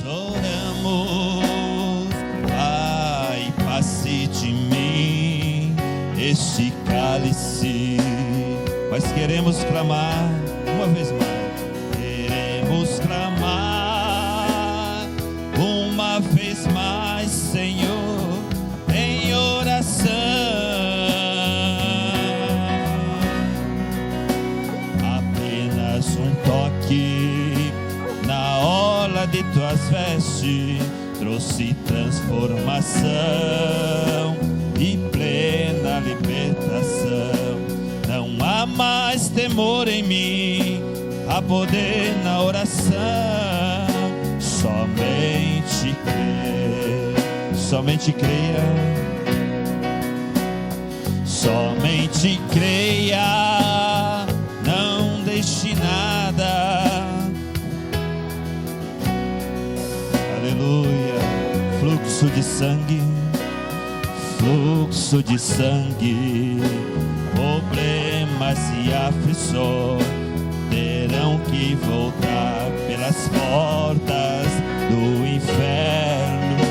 oramos, Pai, passe de mim este cálice. Mas queremos clamar uma vez mais, queremos clamar uma vez mais, Senhor, em oração. Apenas um toque na orla de tuas vestes trouxe transformação e plena libertação. Não há mais temor em mim, há poder na oração. Somente creia, somente creia, somente creia, não deixe nada. Aleluia. Fluxo de sangue, fluxo de sangue. Problemas e aflições terão que voltar pelas portas do inferno.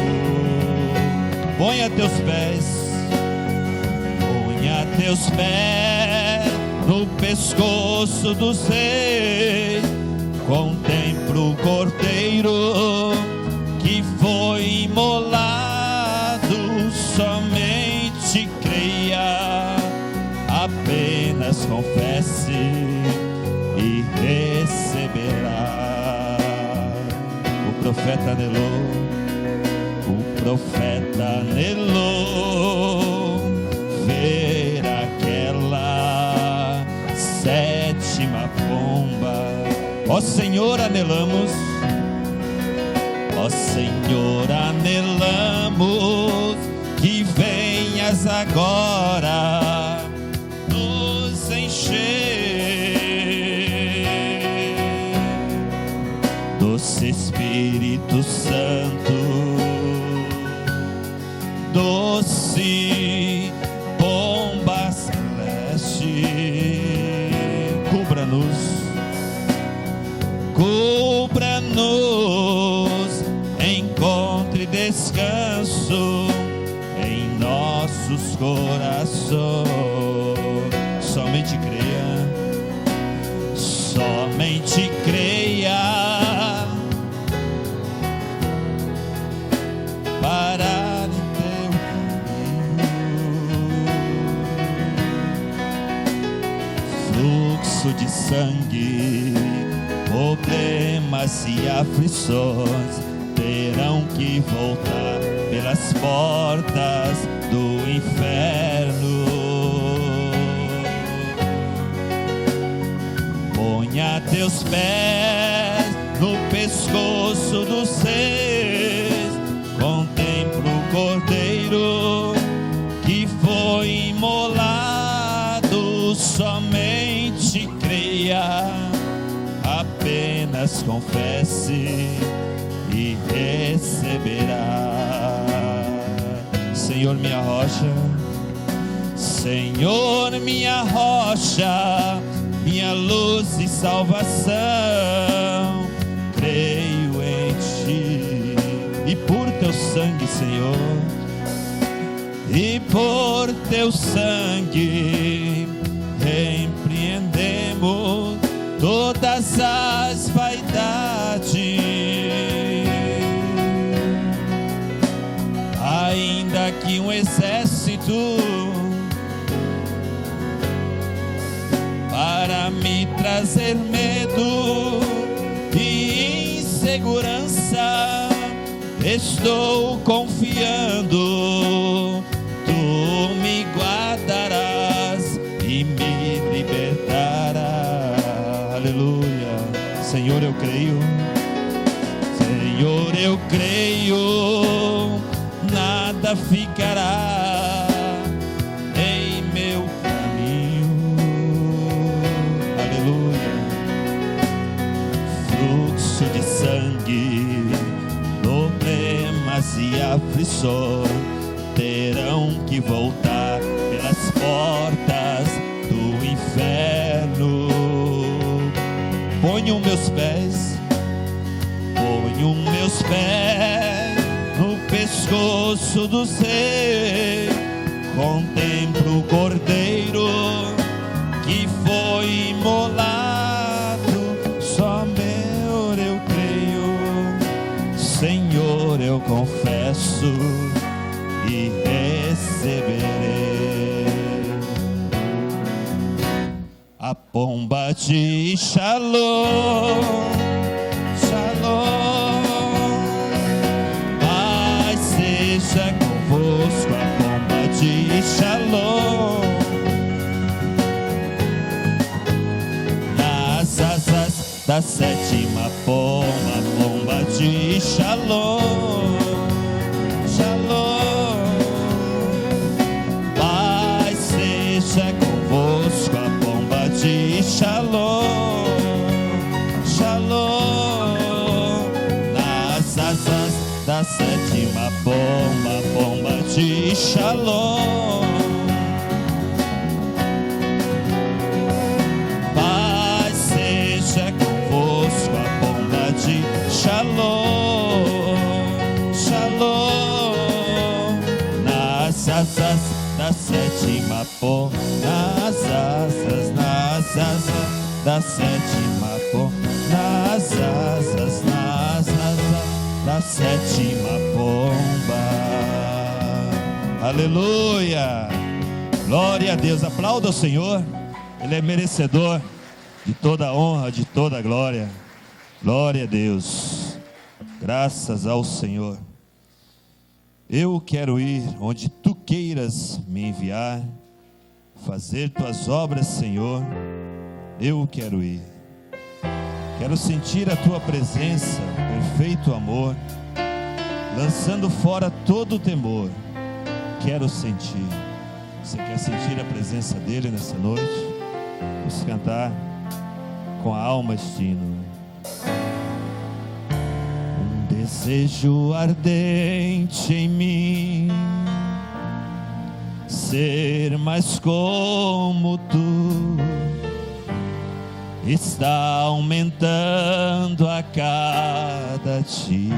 Ponha teus pés, ponha teus pés no pescoço dos reis. Contempla o cordeiro que foi imolado. Somente creia, apenas confesse e receberá. O profeta anelou, o profeta anelou ver aquela sétima pomba. Ó Senhor, anelamos, ó Senhor, anelamos que venhas agora nos encher. Doce Espírito Santo, doce pomba celeste, cubra-nos, cubra-nos, encontre descanso em nossos corações. Somente creia, somente creia, parar em teu caminho. Fluxo de sangue, problemas e aflições terão que voltar pelas portas do inferno. Ponha teus pés no pescoço dos reis. Contempla o cordeiro que foi imolado. Somente creia, apenas confesse e receberá. Senhor, minha rocha, Senhor, minha rocha, minha luz e salvação, creio em ti. E por teu sangue, Senhor, e por teu sangue repreendemos todas as vaidades. Ainda que um exército para me trazer medo e insegurança, estou confiando, tu me guardarás e me libertarás. Aleluia. Senhor, eu creio, Senhor, eu creio, nada ficará em meu caminho. Aleluia. Fluxo de sangue, problemas e aflições terão que voltar pelas portas do inferno. Ponho meus pés, ponho meus pés poço dos reis, contemplo o Cordeiro que foi imolado. Só meu eu creio, Senhor, eu confesso e receberei a pomba de Shalom, Shalom. Paz seja convosco, a pomba de Shalom. Nas asas da sétima pomba, pomba de Shalom, Shalom. Paz seja convosco, a pomba de Shalom, Shalom. Nas asas da sétima pomba, pomba de Shalom. Paz seja convosco, a pomba de Shalom, Shalom. Nas asas da sétima pomba, nas asas da sétima pomba, nas asas da sétima pomba. Aleluia! Glória a Deus. Aplauda o Senhor. Ele é merecedor de toda a honra, de toda a glória. Glória a Deus. Graças ao Senhor. Eu quero ir onde tu queiras me enviar, fazer tuas obras, Senhor. Eu quero ir. Quero sentir a tua presença, perfeito amor, lançando fora todo o temor. Quero sentir. Você quer sentir a presença dele nessa noite? Vamos cantar com a alma destino. Um desejo ardente em mim, ser mais como tu, está aumentando a cada dia.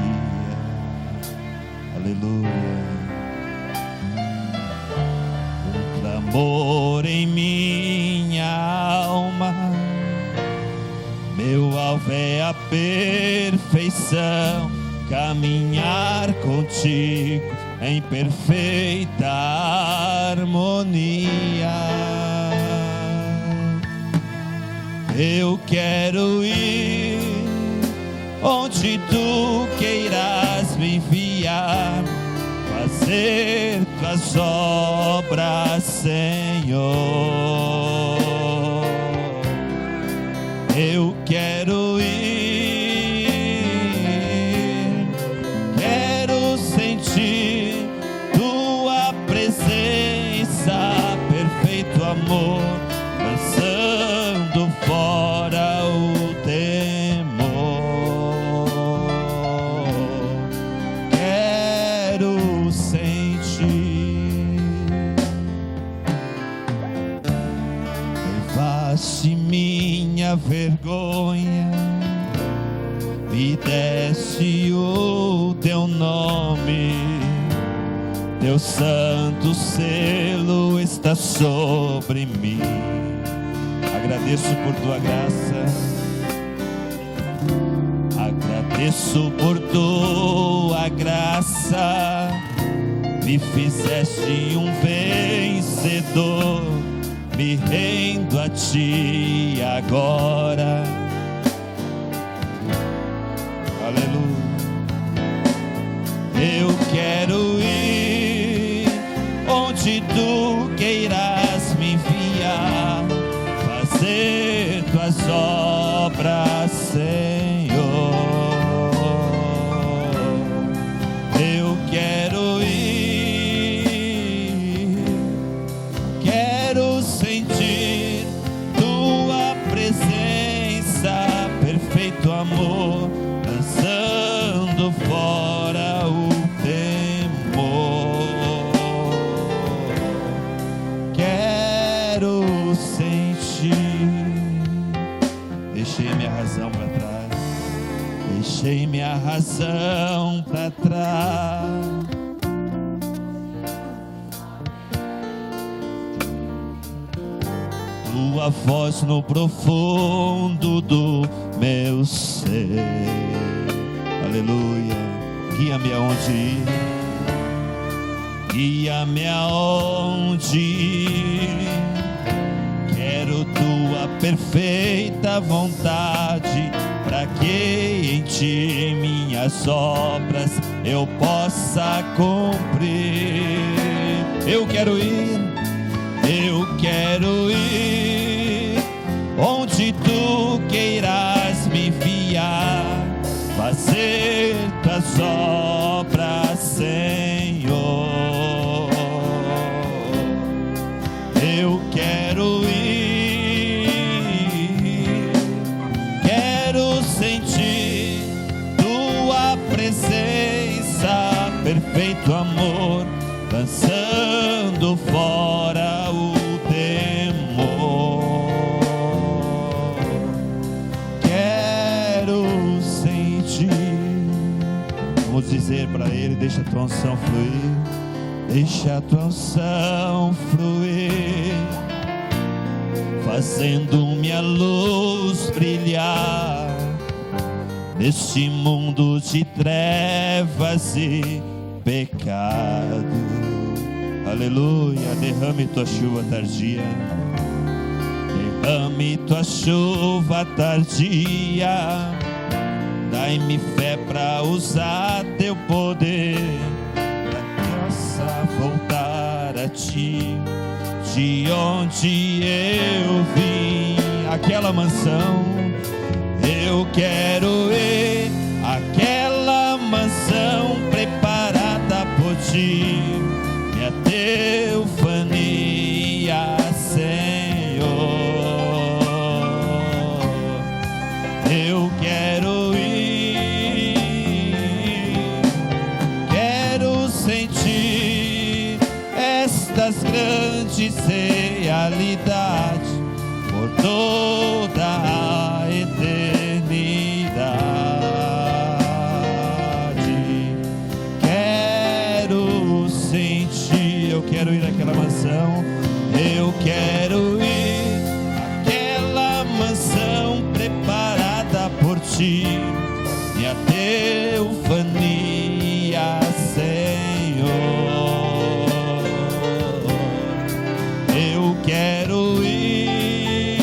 Aleluia. Um clamor em minha alma, meu alvo é a perfeição, caminhar contigo em perfeita harmonia. Eu quero ir onde tu queiras me enviar, fazer tuas obras, Senhor. Eu quero ir, quero sentir tua presença, perfeito amor, lançando fora o temor. Quero sentir. Levaste minha vergonha, me deste o teu nome, teu santo selo está sobre mim. Agradeço por tua graça, agradeço por tua graça, me fizeste um vencedor, me rendo a ti agora. Aleluia. Eu quero ir onde tu queiras me enviar, fazer tuas obras, Senhor. Eu quero ir, quero sentir tua presença, perfeito amor, lançando fora o temor. Quero sentir. Deixei minha razão para trás, deixei minha razão para trás, tua voz no profundo do meu ser. Aleluia. Guia-me aonde ir, guia-me aonde ir. Quero tua perfeita vontade, para que em ti minhas obras eu possa cumprir. Eu quero ir onde tu queiras me enviar, fazer tuas obras, Senhor. Eu quero ir, quero sentir tua presença, perfeito amor, lançando fora o temor. Quero sentir. Vamos dizer para ele: deixa a tua unção fluir, deixa a tua unção fluir, fazendo minha luz brilhar neste mundo de trevas e pecado. Aleluia. Derrame tua chuva tardia, derrame tua chuva tardia. Dai-me fé para usar teu poder, para que possa voltar a ti, de onde eu vim. Aquela mansão, eu quero ir, aquela mansão preparada por ti, minha teofania, Senhor. Eu quero ir, quero sentir estas grandes realidades por toda a eternidade. Quero sentir, eu quero ir àquela mansão, eu quero ir àquela mansão preparada por ti, minha teofania, Senhor. Eu quero ir,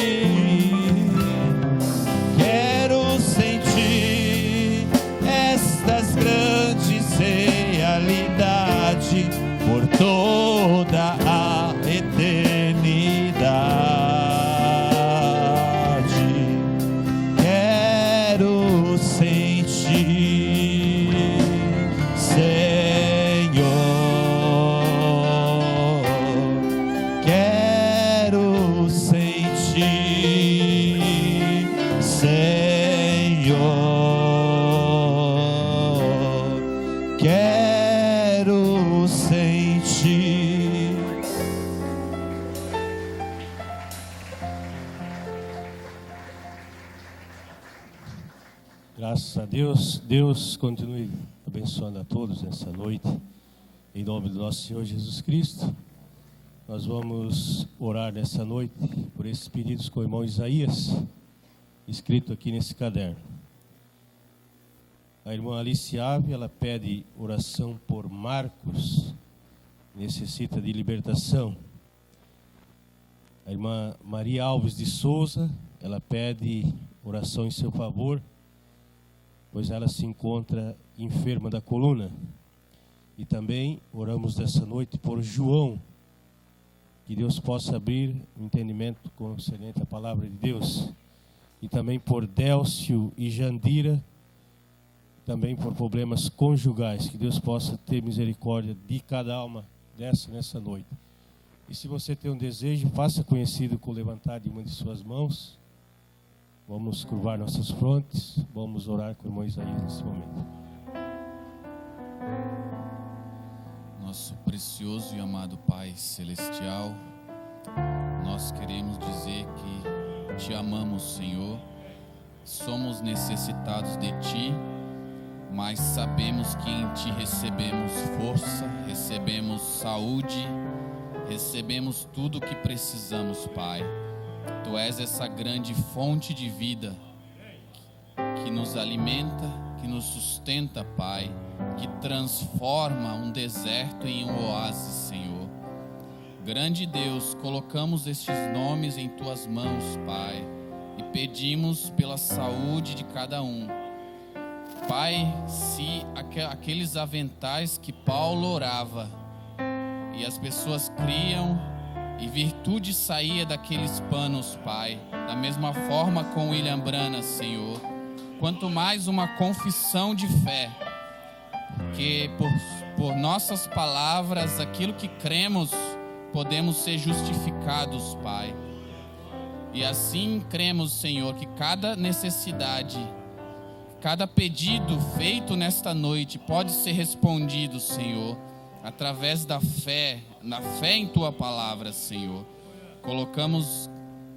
quero sentir estas grandes realidades por toda a eternidade. Quero sentir, Senhor. Quero sentir, Senhor. Quero sentir. Graças a Deus. Deus continue abençoando a todos nessa noite, em nome do nosso Senhor Jesus Cristo. Nós vamos orar nessa noite por esses pedidos com o irmão Isaías, escrito aqui nesse caderno. A irmã Alice Ave, ela pede oração por Marcos, necessita de libertação. A irmã Maria Alves de Souza, ela pede oração em seu favor, pois ela se encontra enferma da coluna. E também oramos dessa noite por João, que Deus possa abrir o entendimento concernente à palavra de Deus. E também por Délcio e Jandira, também por problemas conjugais, que Deus possa ter misericórdia de cada alma nessa noite. E se você tem um desejo, faça conhecido com o levantar de uma de suas mãos. Vamos curvar nossas frontes, vamos orar com o irmão Isaías nesse momento. Nosso precioso e amado Pai Celestial, nós queremos dizer que te amamos, Senhor. Somos necessitados de Ti, mas sabemos que em Ti recebemos força, recebemos saúde, recebemos tudo o que precisamos, Pai. Tu és essa grande fonte de vida que nos alimenta, que nos sustenta, Pai, que transforma um deserto em um oásis, Senhor. Grande Deus, colocamos estes nomes em Tuas mãos, Pai, e pedimos pela saúde de cada um. Pai, se aqueles aventais que Paulo orava e as pessoas criam e virtude saía daqueles panos, Pai, da mesma forma com William Branham, Senhor, quanto mais uma confissão de fé, que por nossas palavras, aquilo que cremos, podemos ser justificados, Pai. E assim cremos, Senhor, que cada necessidade, cada pedido feito nesta noite pode ser respondido, Senhor, através da fé, na fé em Tua palavra, Senhor. Colocamos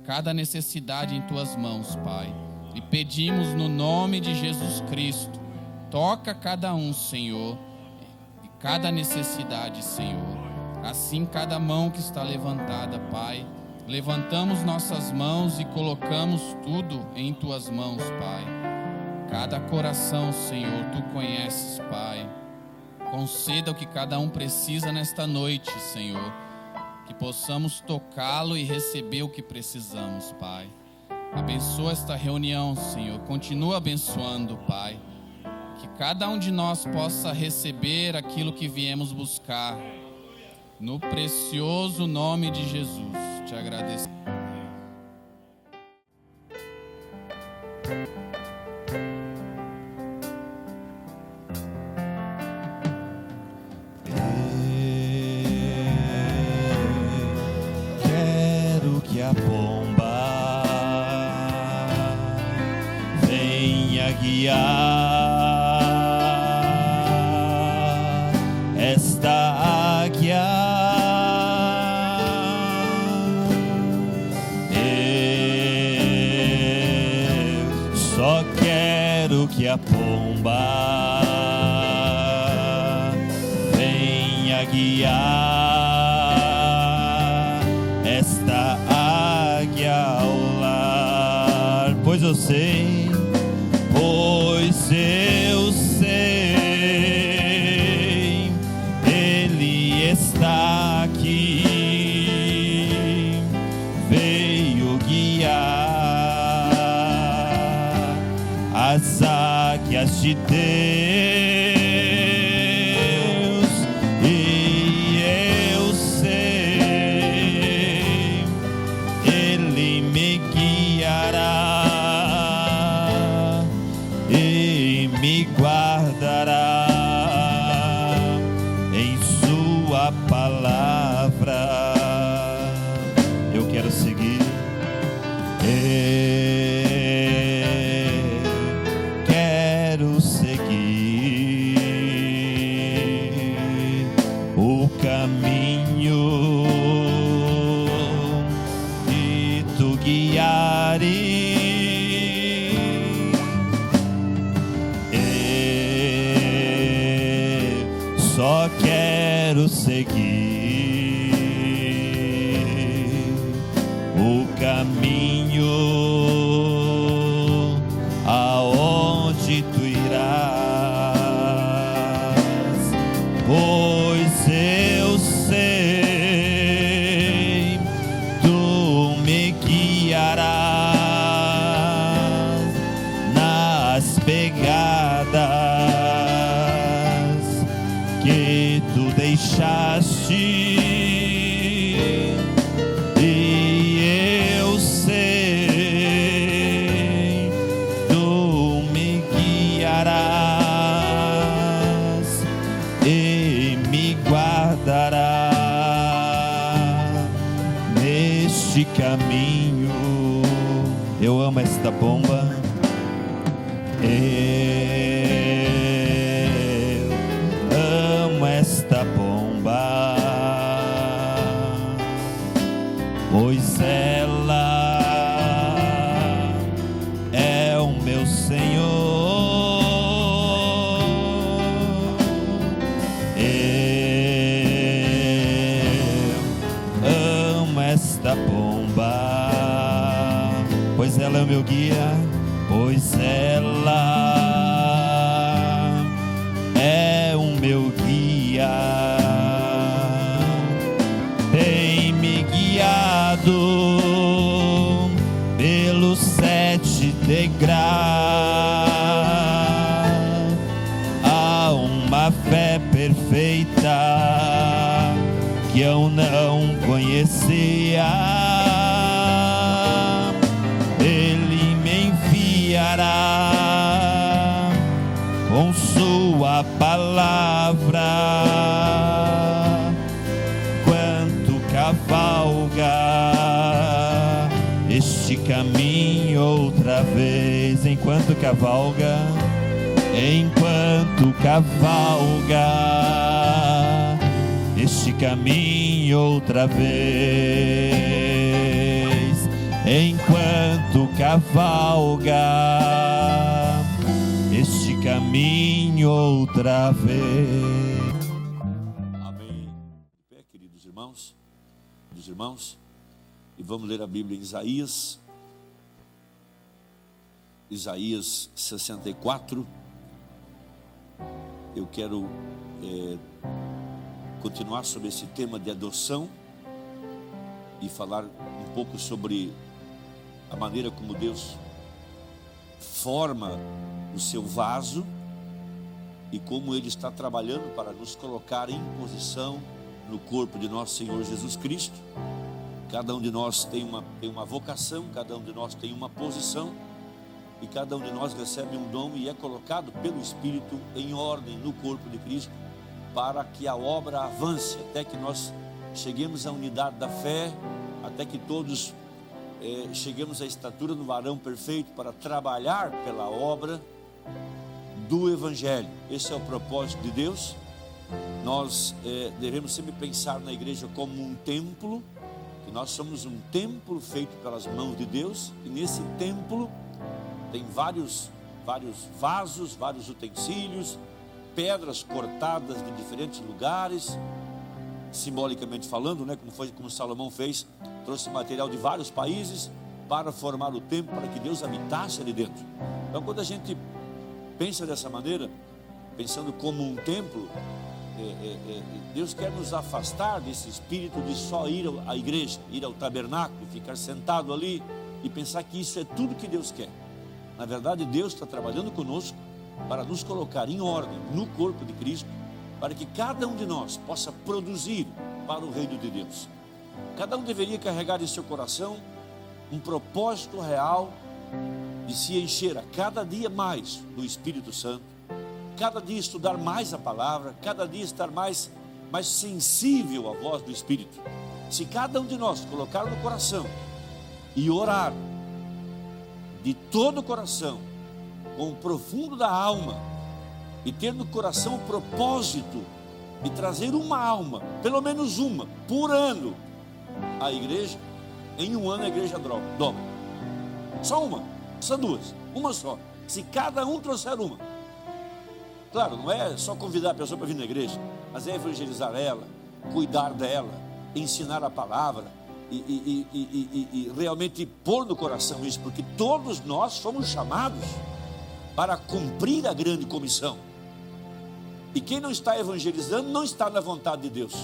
cada necessidade em Tuas mãos, Pai, e pedimos no nome de Jesus Cristo, toca cada um, Senhor, e cada necessidade, Senhor. Assim cada mão que está levantada, Pai, levantamos nossas mãos e colocamos tudo em Tuas mãos, Pai. Cada coração, Senhor, Tu conheces, Pai. Conceda o que cada um precisa nesta noite, Senhor, que possamos tocá-lo e receber o que precisamos, Pai. Abençoa esta reunião, Senhor, continua abençoando, Pai, que cada um de nós possa receber aquilo que viemos buscar, no precioso nome de Jesus, te agradeço. Quero que a pomba venha guiar esta águia. Só quero que a pomba venha guiar esta águia ao lar, pois eu sei, Ele está aqui, veio guiar as águias de Deus, e eu sei, Ele me guiará e me guardará em Sua palavra. Eu quero seguir. Quero seguir o caminho que Tu guiares. Só quero seguir o caminho aonde Tu irás, pois eu sei, Tu me guiarás nas pegadas que Tu deixaste, e eu sei, Tu me guiarás e me guardará neste caminho. Eu amo esta pomba. Esta pomba, pois ela é o meu Senhor. Eu amo esta pomba, o meu guia, pois ela é o meu guia. Tem me guiado pelos 7 degraus a uma fé perfeita que eu não conhecia. Ele me enviará com sua palavra, quanto cavalga este caminho outra vez. Enquanto cavalga este caminho outra vez, enquanto cavalga este caminho outra vez. Amém. De pé, queridos irmãos, e vamos ler a Bíblia em Isaías 64. Eu quero continuar sobre esse tema de adoção e falar um pouco sobre a maneira como Deus forma o seu vaso e como Ele está trabalhando para nos colocar em posição no corpo de nosso Senhor Jesus Cristo. Cada um de nós tem uma vocação, cada um de nós tem uma posição, e cada um de nós recebe um dom e é colocado pelo Espírito em ordem no corpo de Cristo, para que a obra avance, até que nós cheguemos à unidade da fé, até que todos cheguemos à estatura do varão perfeito, para trabalhar pela obra do Evangelho. Esse é o propósito de Deus. Nós devemos sempre pensar na igreja como um templo, que nós somos um templo feito pelas mãos de Deus, e nesse templo tem vários vasos, vários utensílios, pedras cortadas de diferentes lugares, simbolicamente falando, né? Como Salomão fez, trouxe material de vários países para formar o templo, para que Deus habitasse ali dentro. Então, quando a gente pensa dessa maneira, pensando como um templo, Deus quer nos afastar desse espírito de só ir à igreja, ir ao tabernáculo, ficar sentado ali e pensar que isso é tudo que Deus quer. Na verdade, Deus está trabalhando conosco para nos colocar em ordem no corpo de Cristo, para que cada um de nós possa produzir para o reino de Deus. Cada um deveria carregar em seu coração um propósito real de se encher a cada dia mais do Espírito Santo, cada dia estudar mais a palavra, cada dia estar mais sensível à voz do Espírito. Se cada um de nós colocar no coração e orar de todo o coração, com o profundo da alma, e ter no coração o propósito de trazer uma alma, pelo menos uma, por ano, à igreja, em um ano a igreja dobra. Só uma, só duas, uma só. Se cada um trouxer uma. Claro, não é só convidar a pessoa para vir na igreja, mas é evangelizar ela, cuidar dela, ensinar a palavra, e realmente pôr no coração isso, porque todos nós fomos chamados para cumprir a grande comissão. E quem não está evangelizando não está na vontade de Deus.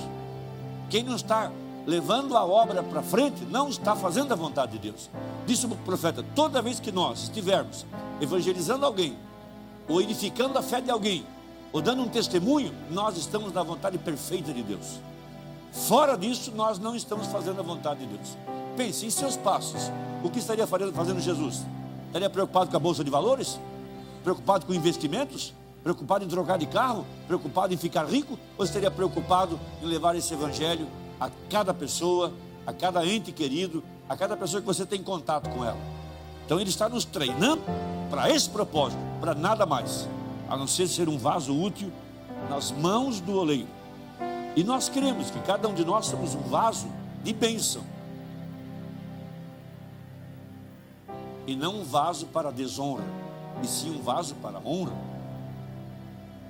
Quem não está levando a obra para frente não está fazendo a vontade de Deus. Disse o profeta: toda vez que nós estivermos evangelizando alguém, ou edificando a fé de alguém, ou dando um testemunho, nós estamos na vontade perfeita de Deus. Fora disso, nós não estamos fazendo a vontade de Deus. Pense em seus passos. O que estaria fazendo Jesus? Estaria preocupado com a bolsa de valores? Preocupado com investimentos? Preocupado em trocar de carro? Preocupado em ficar rico? Ou estaria preocupado em levar esse evangelho a cada pessoa, a cada ente querido, a cada pessoa que você tem contato com ela? Então Ele está nos treinando para esse propósito, para nada mais, a não ser um vaso útil nas mãos do oleiro. E nós cremos que cada um de nós somos um vaso de bênção, e não um vaso para desonra, e sim um vaso para honra.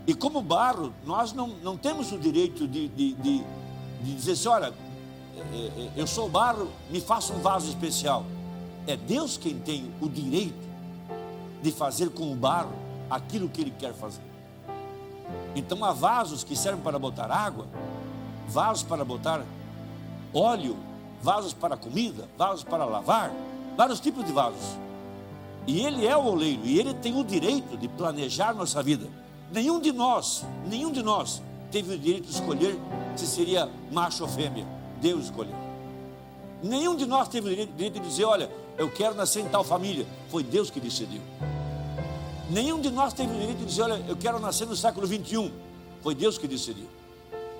E como barro, nós não temos o direito de dizer assim: olha, eu sou barro, me faça um vaso especial. É Deus quem tem o direito de fazer com o barro aquilo que Ele quer fazer. Então há vasos que servem para botar água, vasos para botar óleo, vasos para comida, vasos para lavar, vários tipos de vasos. E Ele é o oleiro, e Ele tem o direito de planejar nossa vida. Nenhum de nós teve o direito de escolher se seria macho ou fêmea. Deus escolheu. Nenhum de nós teve o direito de dizer, olha, eu quero nascer em tal família. Foi Deus que decidiu. Nenhum de nós teve o direito de dizer, olha, eu quero nascer no século 21. Foi Deus que decidiu.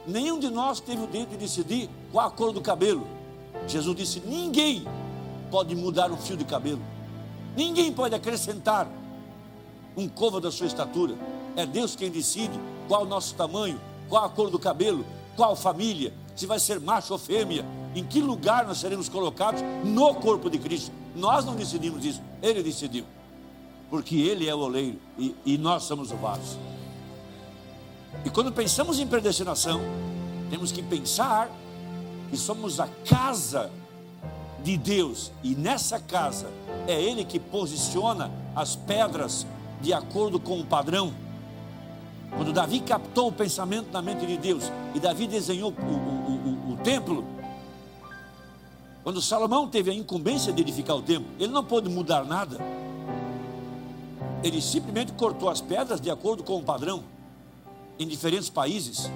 Nenhum de nós teve o direito de decidir qual a cor do cabelo. Jesus disse, ninguém pode mudar o fio de cabelo. Ninguém pode acrescentar um côvado da sua estatura. É Deus quem decide qual o nosso tamanho, qual a cor do cabelo, qual família, se vai ser macho ou fêmea, em que lugar nós seremos colocados no corpo de Cristo. Nós não decidimos isso, Ele decidiu. Porque Ele é o oleiro e nós somos o vaso. E quando pensamos em predestinação, temos que pensar que somos a casa de Deus. E nessa casa é Ele que posiciona as pedras de acordo com o padrão. Quando Davi captou o pensamento na mente de Deus e Davi desenhou o templo, quando Salomão teve a incumbência de edificar o templo, ele não pôde mudar nada. Ele simplesmente cortou as pedras de acordo com o padrão, em diferentes países,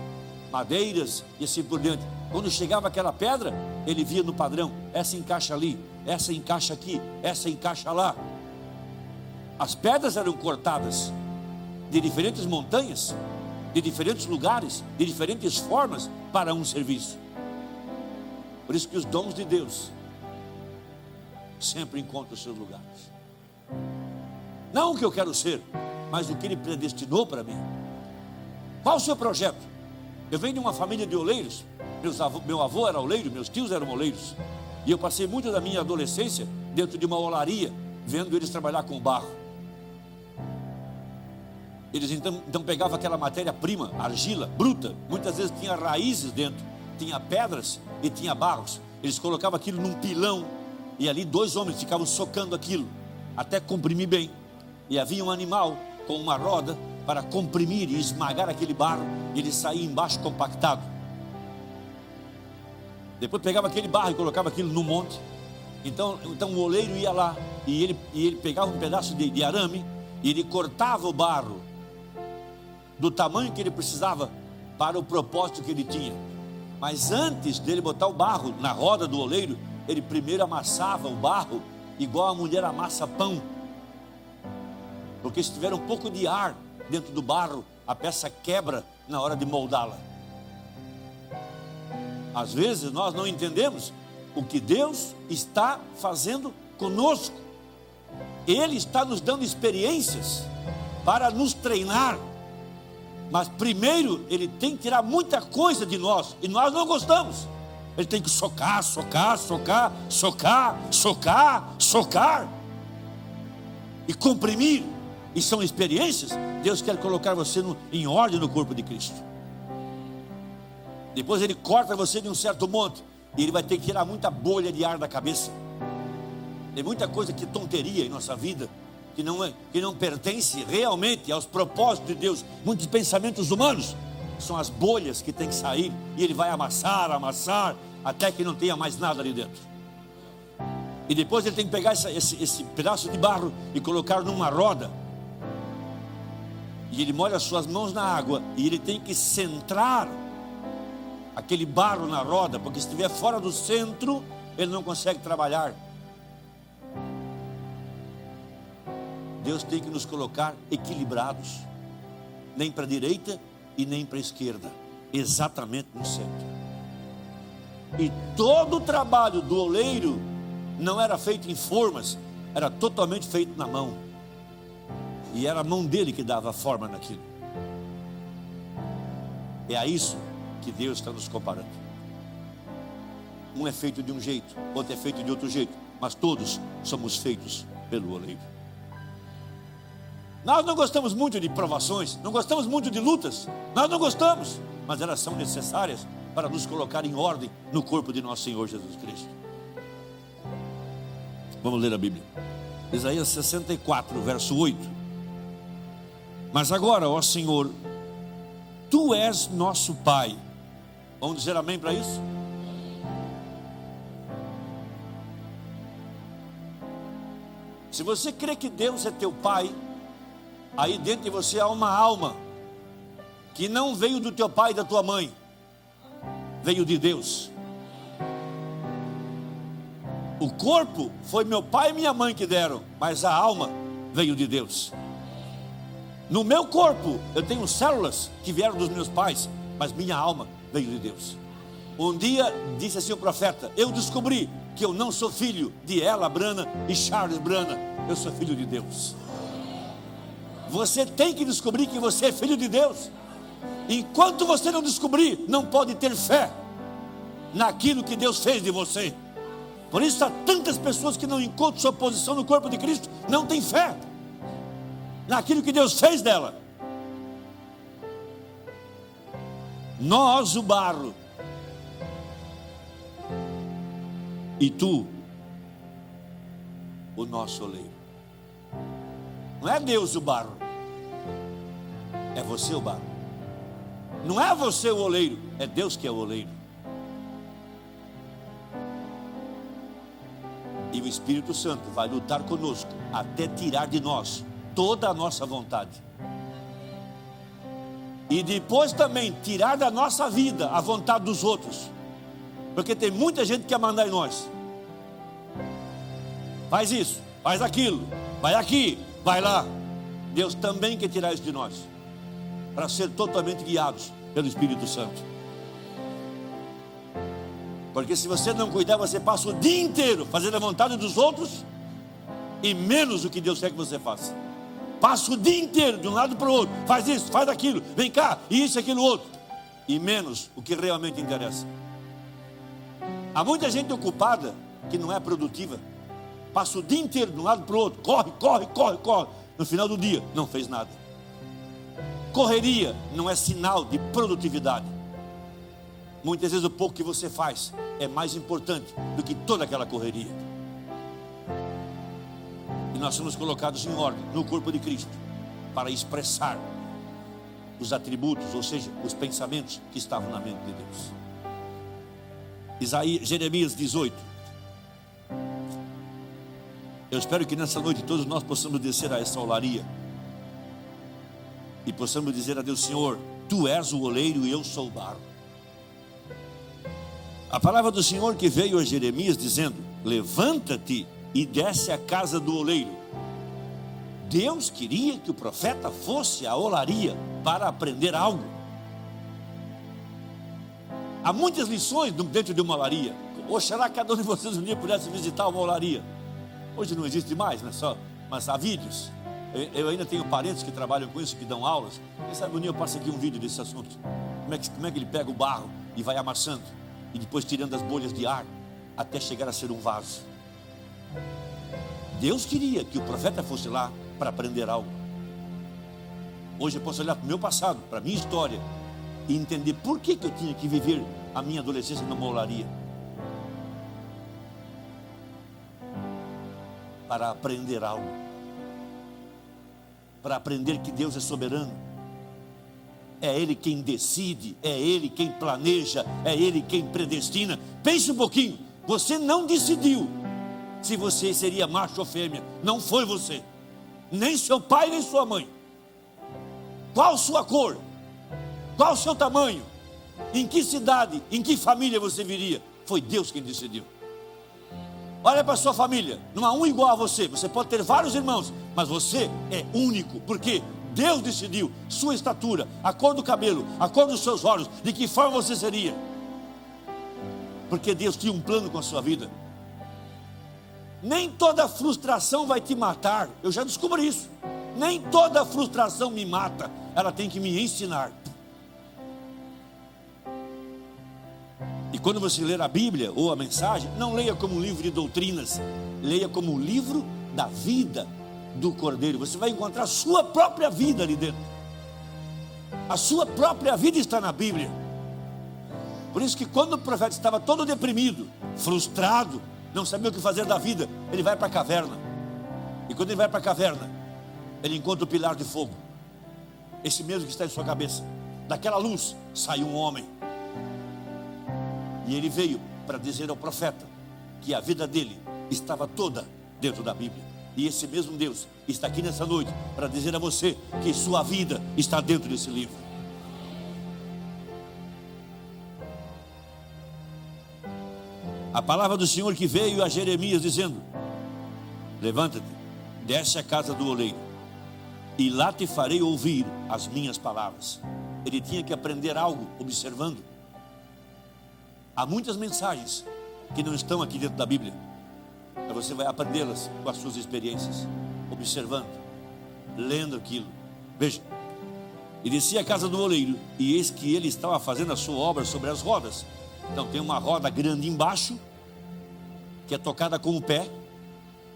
madeiras e assim por diante. Quando chegava aquela pedra, ele via no padrão, essa encaixa ali, essa encaixa aqui, essa encaixa lá. As pedras eram cortadas de diferentes montanhas, de diferentes lugares, de diferentes formas para um serviço. Por isso que os dons de Deus sempre encontram os seus lugares. Não o que eu quero ser, mas o que Ele predestinou para mim. Qual o seu projeto? Eu venho de uma família de oleiros. Meu avô era oleiro, meus tios eram oleiros. E eu passei muito da minha adolescência dentro de uma olaria, vendo eles trabalhar com barro. Eles então pegavam aquela matéria-prima, argila, bruta. Muitas vezes tinha raízes dentro, tinha pedras e tinha barros. Eles colocavam aquilo num pilão e ali 2 homens ficavam socando aquilo até comprimir bem. E havia um animal com uma roda para comprimir e esmagar aquele barro, e ele saía embaixo compactado. Depois pegava aquele barro e colocava aquilo no monte. Então o oleiro ia lá e ele pegava um pedaço de arame e ele cortava o barro do tamanho que ele precisava para o propósito que ele tinha. Mas antes dele botar o barro na roda do oleiro, ele primeiro amassava o barro igual a mulher amassa pão, porque se tiver um pouco de ar dentro do barro, a peça quebra na hora de moldá-la. Às vezes nós não entendemos o que Deus está fazendo conosco. Ele está nos dando experiências para nos treinar, mas primeiro Ele tem que tirar muita coisa de nós, e nós não gostamos. Ele tem que socar e comprimir. E são experiências. Deus quer colocar você em ordem no corpo de Cristo. Depois Ele corta você de um certo monte, e Ele vai ter que tirar muita bolha de ar da cabeça. Tem muita coisa que é tonteria em nossa vida, que não pertence realmente aos propósitos de Deus. Muitos pensamentos humanos são as bolhas que tem que sair, e Ele vai amassar, até que não tenha mais nada ali dentro. E depois Ele tem que pegar esse pedaço de barro e colocar numa roda, e Ele molha as suas mãos na água, e Ele tem que centrar aquele barro na roda, porque se estiver fora do centro, ele não consegue trabalhar. Deus tem que nos colocar equilibrados, nem para a direita e nem para a esquerda, exatamente no centro. E todo o trabalho do oleiro não era feito em formas, era totalmente feito na mão, e era a mão dele que dava forma naquilo. É a isso que Deus está nos comparando. Um é feito de um jeito, outro é feito de outro jeito, mas todos somos feitos pelo oleiro. Nós não gostamos muito de provações, não gostamos muito de lutas, nós não gostamos, mas elas são necessárias para nos colocar em ordem no corpo de nosso Senhor Jesus Cristo. Vamos ler a Bíblia. Isaías 64, verso 8. Mas agora, ó Senhor, Tu és nosso Pai. Vamos dizer amém para isso? Se você crê que Deus é teu Pai, aí dentro de você há uma alma que não veio do teu pai e da tua mãe, veio de Deus. O corpo foi meu pai e minha mãe que deram, mas a alma veio de Deus. No meu corpo eu tenho células que vieram dos meus pais, mas minha alma veio de Deus. Um dia disse assim o profeta: eu descobri que eu não sou filho de Ella Brana e Charles Brana, eu sou filho de Deus. Você tem que descobrir que você é filho de Deus. Enquanto você não descobrir, não pode ter fé naquilo que Deus fez de você. Por isso há tantas pessoas que não encontram sua posição no corpo de Cristo, não tem fé naquilo que Deus fez dela. Nós o barro, e tu o nosso oleiro. Não é Deus o barro, é você o barro. Não é você o oleiro, é Deus que é o oleiro. E o Espírito Santo vai lutar conosco até tirar de nós toda a nossa vontade. E depois também tirar da nossa vida a vontade dos outros. Porque tem muita gente que quer mandar em nós. Faz isso, faz aquilo, vai aqui, vai lá. Deus também quer tirar isso de nós, para ser totalmente guiados pelo Espírito Santo. Porque se você não cuidar, você passa o dia inteiro fazendo a vontade dos outros e menos o que Deus quer que você faça. Passa o dia inteiro de um lado para o outro, faz isso, faz aquilo, vem cá, isso, aquilo, outro, e menos o que realmente interessa. Há muita gente ocupada que não é produtiva. Passa o dia inteiro de um lado para o outro, corre, corre, corre, corre. No final do dia, não fez nada. Correria não é sinal de produtividade. Muitas vezes o pouco que você faz é mais importante do que toda aquela correria. E nós somos colocados em ordem no corpo de Cristo para expressar os atributos, ou seja, os pensamentos que estavam na mente de Deus. Jeremias 18. Eu espero que nessa noite todos nós possamos descer a essa olaria e possamos dizer a Deus: Senhor, Tu és o oleiro e eu sou o barro. A palavra do Senhor que veio a Jeremias dizendo: levanta-te e desce à casa do oleiro. Deus queria que o profeta fosse à olaria para aprender algo. Há muitas lições dentro de uma olaria. Oxalá cada um de vocês um dia pudesse visitar uma olaria. Hoje não existe mais, né? Mas há vídeos. Eu ainda tenho parentes que trabalham com isso, que dão aulas. Quem sabe um dia eu passo aqui um vídeo desse assunto. Como é que ele pega o barro e vai amassando, e depois tirando as bolhas de ar, até chegar a ser um vaso. Deus queria que o profeta fosse lá para aprender algo. Hoje eu posso olhar para o meu passado, para a minha história, e entender por que eu tinha que viver a minha adolescência numa olaria. Para aprender algo. Para aprender que Deus é soberano. É Ele quem decide, é Ele quem planeja, é Ele quem predestina. Pense um pouquinho, você não decidiu se você seria macho ou fêmea. Não foi você, nem seu pai, nem sua mãe. Qual sua cor? Qual o seu tamanho? Em que cidade, em que família você viria? Foi Deus quem decidiu. Olha para a sua família, não há um igual a você. Você pode ter vários irmãos, mas você é único. Por quê? Deus decidiu sua estatura, a cor do cabelo, a cor dos seus olhos, de que forma você seria. Porque Deus tinha um plano com a sua vida. Nem toda frustração vai te matar. Eu já descobri isso. Nem toda frustração me mata. Ela tem que me ensinar. E quando você ler a Bíblia ou a mensagem, não leia como um livro de doutrinas, leia como um livro da vida do Cordeiro. Você vai encontrar a sua própria vida ali dentro. A sua própria vida está na Bíblia. Por isso que quando o profeta estava todo deprimido, frustrado, não sabia o que fazer da vida, ele vai para a caverna. E quando ele vai para a caverna, ele encontra o pilar de fogo, esse mesmo que está em sua cabeça. Daquela luz saiu um homem, e ele veio para dizer ao profeta que a vida dele estava toda dentro da Bíblia. E esse mesmo Deus está aqui nessa noite para dizer a você que sua vida está dentro desse livro. A palavra do Senhor que veio a Jeremias dizendo: levanta-te, desce à casa do oleiro, e lá te farei ouvir as minhas palavras. Ele tinha que aprender algo observando. Há muitas mensagens que não estão aqui dentro da Bíblia, mas você vai aprendê-las com as suas experiências, observando, lendo aquilo. Veja, e descia à casa do oleiro, e eis que ele estava fazendo a sua obra sobre as rodas. Então tem uma roda grande embaixo, que é tocada com o pé,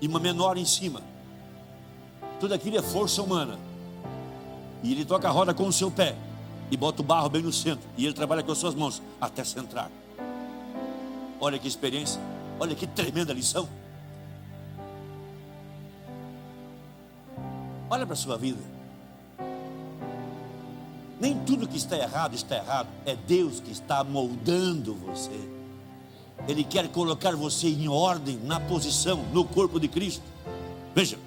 e uma menor em cima. Tudo aquilo é força humana. E ele toca a roda com o seu pé, e bota o barro bem no centro, e ele trabalha com as suas mãos até centrar. Olha que experiência, olha que tremenda lição. Olha para a sua vida. Nem tudo que está errado, é Deus que está moldando você. Ele quer colocar você em ordem, na posição, no corpo de Cristo. Veja,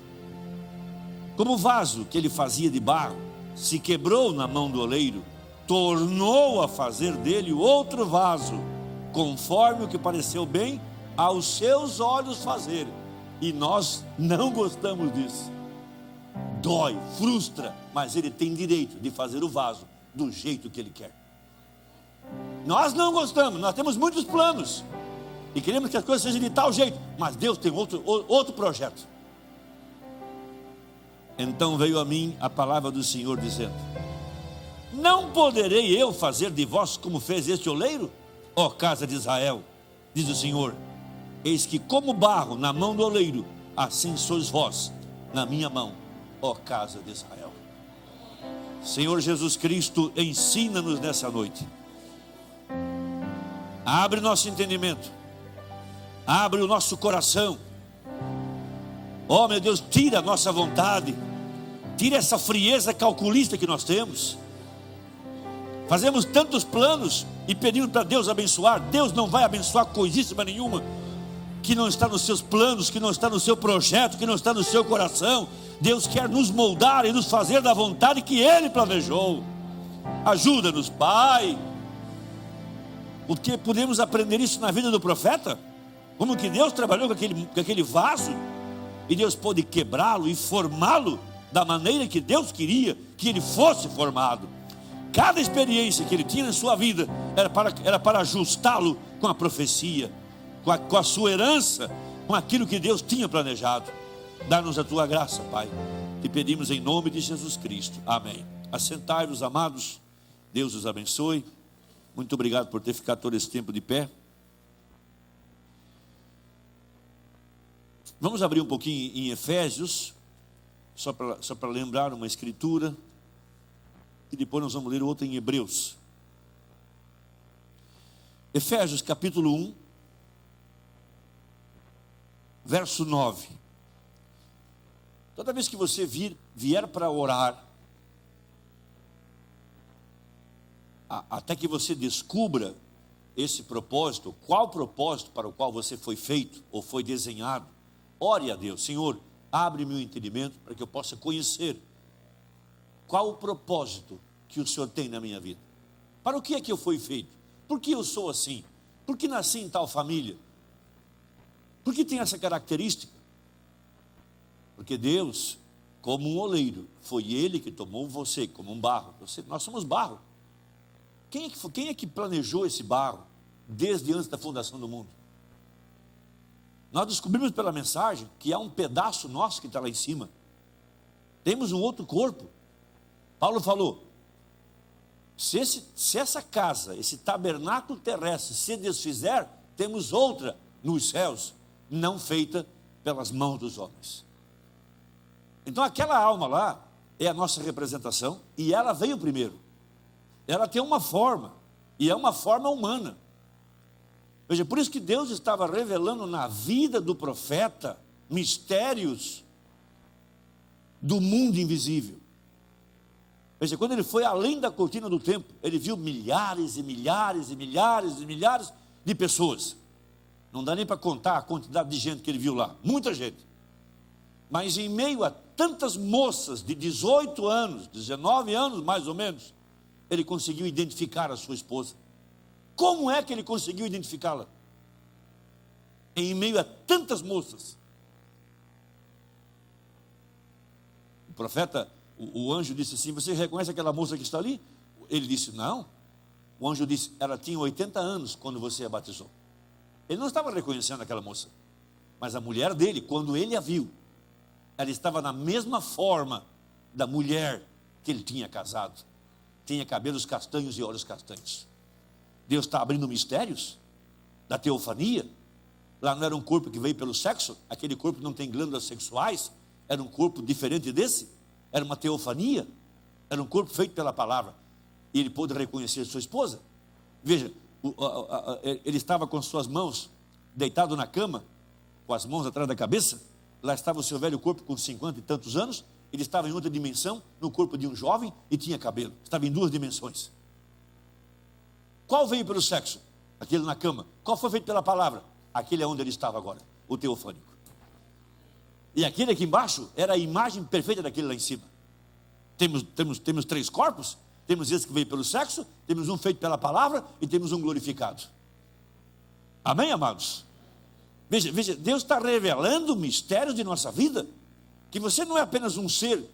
como o vaso que ele fazia de barro se quebrou na mão do oleiro, tornou a fazer dele outro vaso, conforme o que pareceu bem aos seus olhos fazer. E nós não gostamos disso. Dói, frustra, mas ele tem direito de fazer o vaso do jeito que ele quer. Nós não gostamos, nós temos muitos planos e queremos que as coisas sejam de tal jeito, mas Deus tem outro projeto. Então veio a mim a palavra do Senhor dizendo: não poderei eu fazer de vós como fez este oleiro, ó casa de Israel, diz o Senhor. Eis que como barro na mão do oleiro, assim sois vós na minha mão, ó casa de Israel. Senhor Jesus Cristo, ensina-nos nessa noite. Abre nosso entendimento, abre o nosso coração. Oh meu Deus, tira a nossa vontade, tira essa frieza calculista que nós temos. Fazemos tantos planos e pedimos para Deus abençoar. Deus não vai abençoar coisíssima nenhuma que não está nos seus planos, que não está no seu projeto, que não está no seu coração. Deus quer nos moldar e nos fazer da vontade que Ele planejou. Ajuda-nos, Pai. Porque podemos aprender isso na vida do profeta, como que Deus trabalhou com aquele vaso, e Deus pôde quebrá-lo e formá-lo da maneira que Deus queria que ele fosse formado. Cada experiência que ele tinha na sua vida era para ajustá-lo com a profecia, com a sua herança, com aquilo que Deus tinha planejado. Dá-nos a tua graça, Pai. Te pedimos em nome de Jesus Cristo. Amém. Assentai-vos, amados. Deus os abençoe. Muito obrigado por ter ficado todo esse tempo de pé. Vamos abrir um pouquinho em Efésios, só para lembrar uma escritura, e depois nós vamos ler outra em Hebreus. Efésios capítulo 1, verso 9. Toda vez que você vier para orar, até que você descubra esse propósito, qual propósito para o qual você foi feito ou foi desenhado, ore a Deus: Senhor, abre meu entendimento para que eu possa conhecer qual o propósito que o Senhor tem na minha vida. Para o que é que eu fui feito? Por que eu sou assim? Por que nasci em tal família? Por que tem essa característica? Porque Deus, como um oleiro, foi Ele que tomou você como um barro. Nós somos barro. Quem é que planejou esse barro desde antes da fundação do mundo? Nós descobrimos pela mensagem que há um pedaço nosso que está lá em cima. Temos um outro corpo. Paulo falou: se essa casa, esse tabernáculo terrestre se desfizer, temos outra nos céus, não feita pelas mãos dos homens. Então aquela alma lá é a nossa representação, e ela veio primeiro. Ela tem uma forma, e é uma forma humana. Veja, por isso que Deus estava revelando na vida do profeta mistérios do mundo invisível. Veja, quando ele foi além da cortina do templo, ele viu milhares e milhares e milhares e milhares de pessoas. Não dá nem para contar a quantidade de gente que ele viu lá, muita gente. Mas em meio a tantas moças de 18 anos, 19 anos mais ou menos, ele conseguiu identificar a sua esposa. Como é que ele conseguiu identificá-la? Em meio a tantas moças. O profeta, o anjo disse assim: você reconhece aquela moça que está ali? Ele disse: não. O anjo disse: ela tinha 80 anos quando você a batizou. Ele não estava reconhecendo aquela moça, mas a mulher dele, quando ele a viu, ela estava na mesma forma da mulher que ele tinha casado. Tinha cabelos castanhos e olhos castanhos. Deus está abrindo mistérios da teofania. Lá não era um corpo que veio pelo sexo, aquele corpo não tem glândulas sexuais, era um corpo diferente desse, era uma teofania, era um corpo feito pela palavra. E ele pôde reconhecer sua esposa. Veja, ele estava com suas mãos deitado na cama, com as mãos atrás da cabeça. Lá estava o seu velho corpo com 50 e tantos anos. Ele estava em outra dimensão, no corpo de um jovem, e tinha cabelo. Estava em duas dimensões. Qual veio pelo sexo? Aquele na cama. Qual foi feito pela palavra? Aquele é onde ele estava agora, o teofânico. E aquele aqui embaixo era a imagem perfeita daquele lá em cima. Temos três corpos. Temos esse que veio pelo sexo, temos um feito pela palavra e temos um glorificado. Amém, amados? Veja, Deus está revelando mistérios de nossa vida, que você não é apenas um ser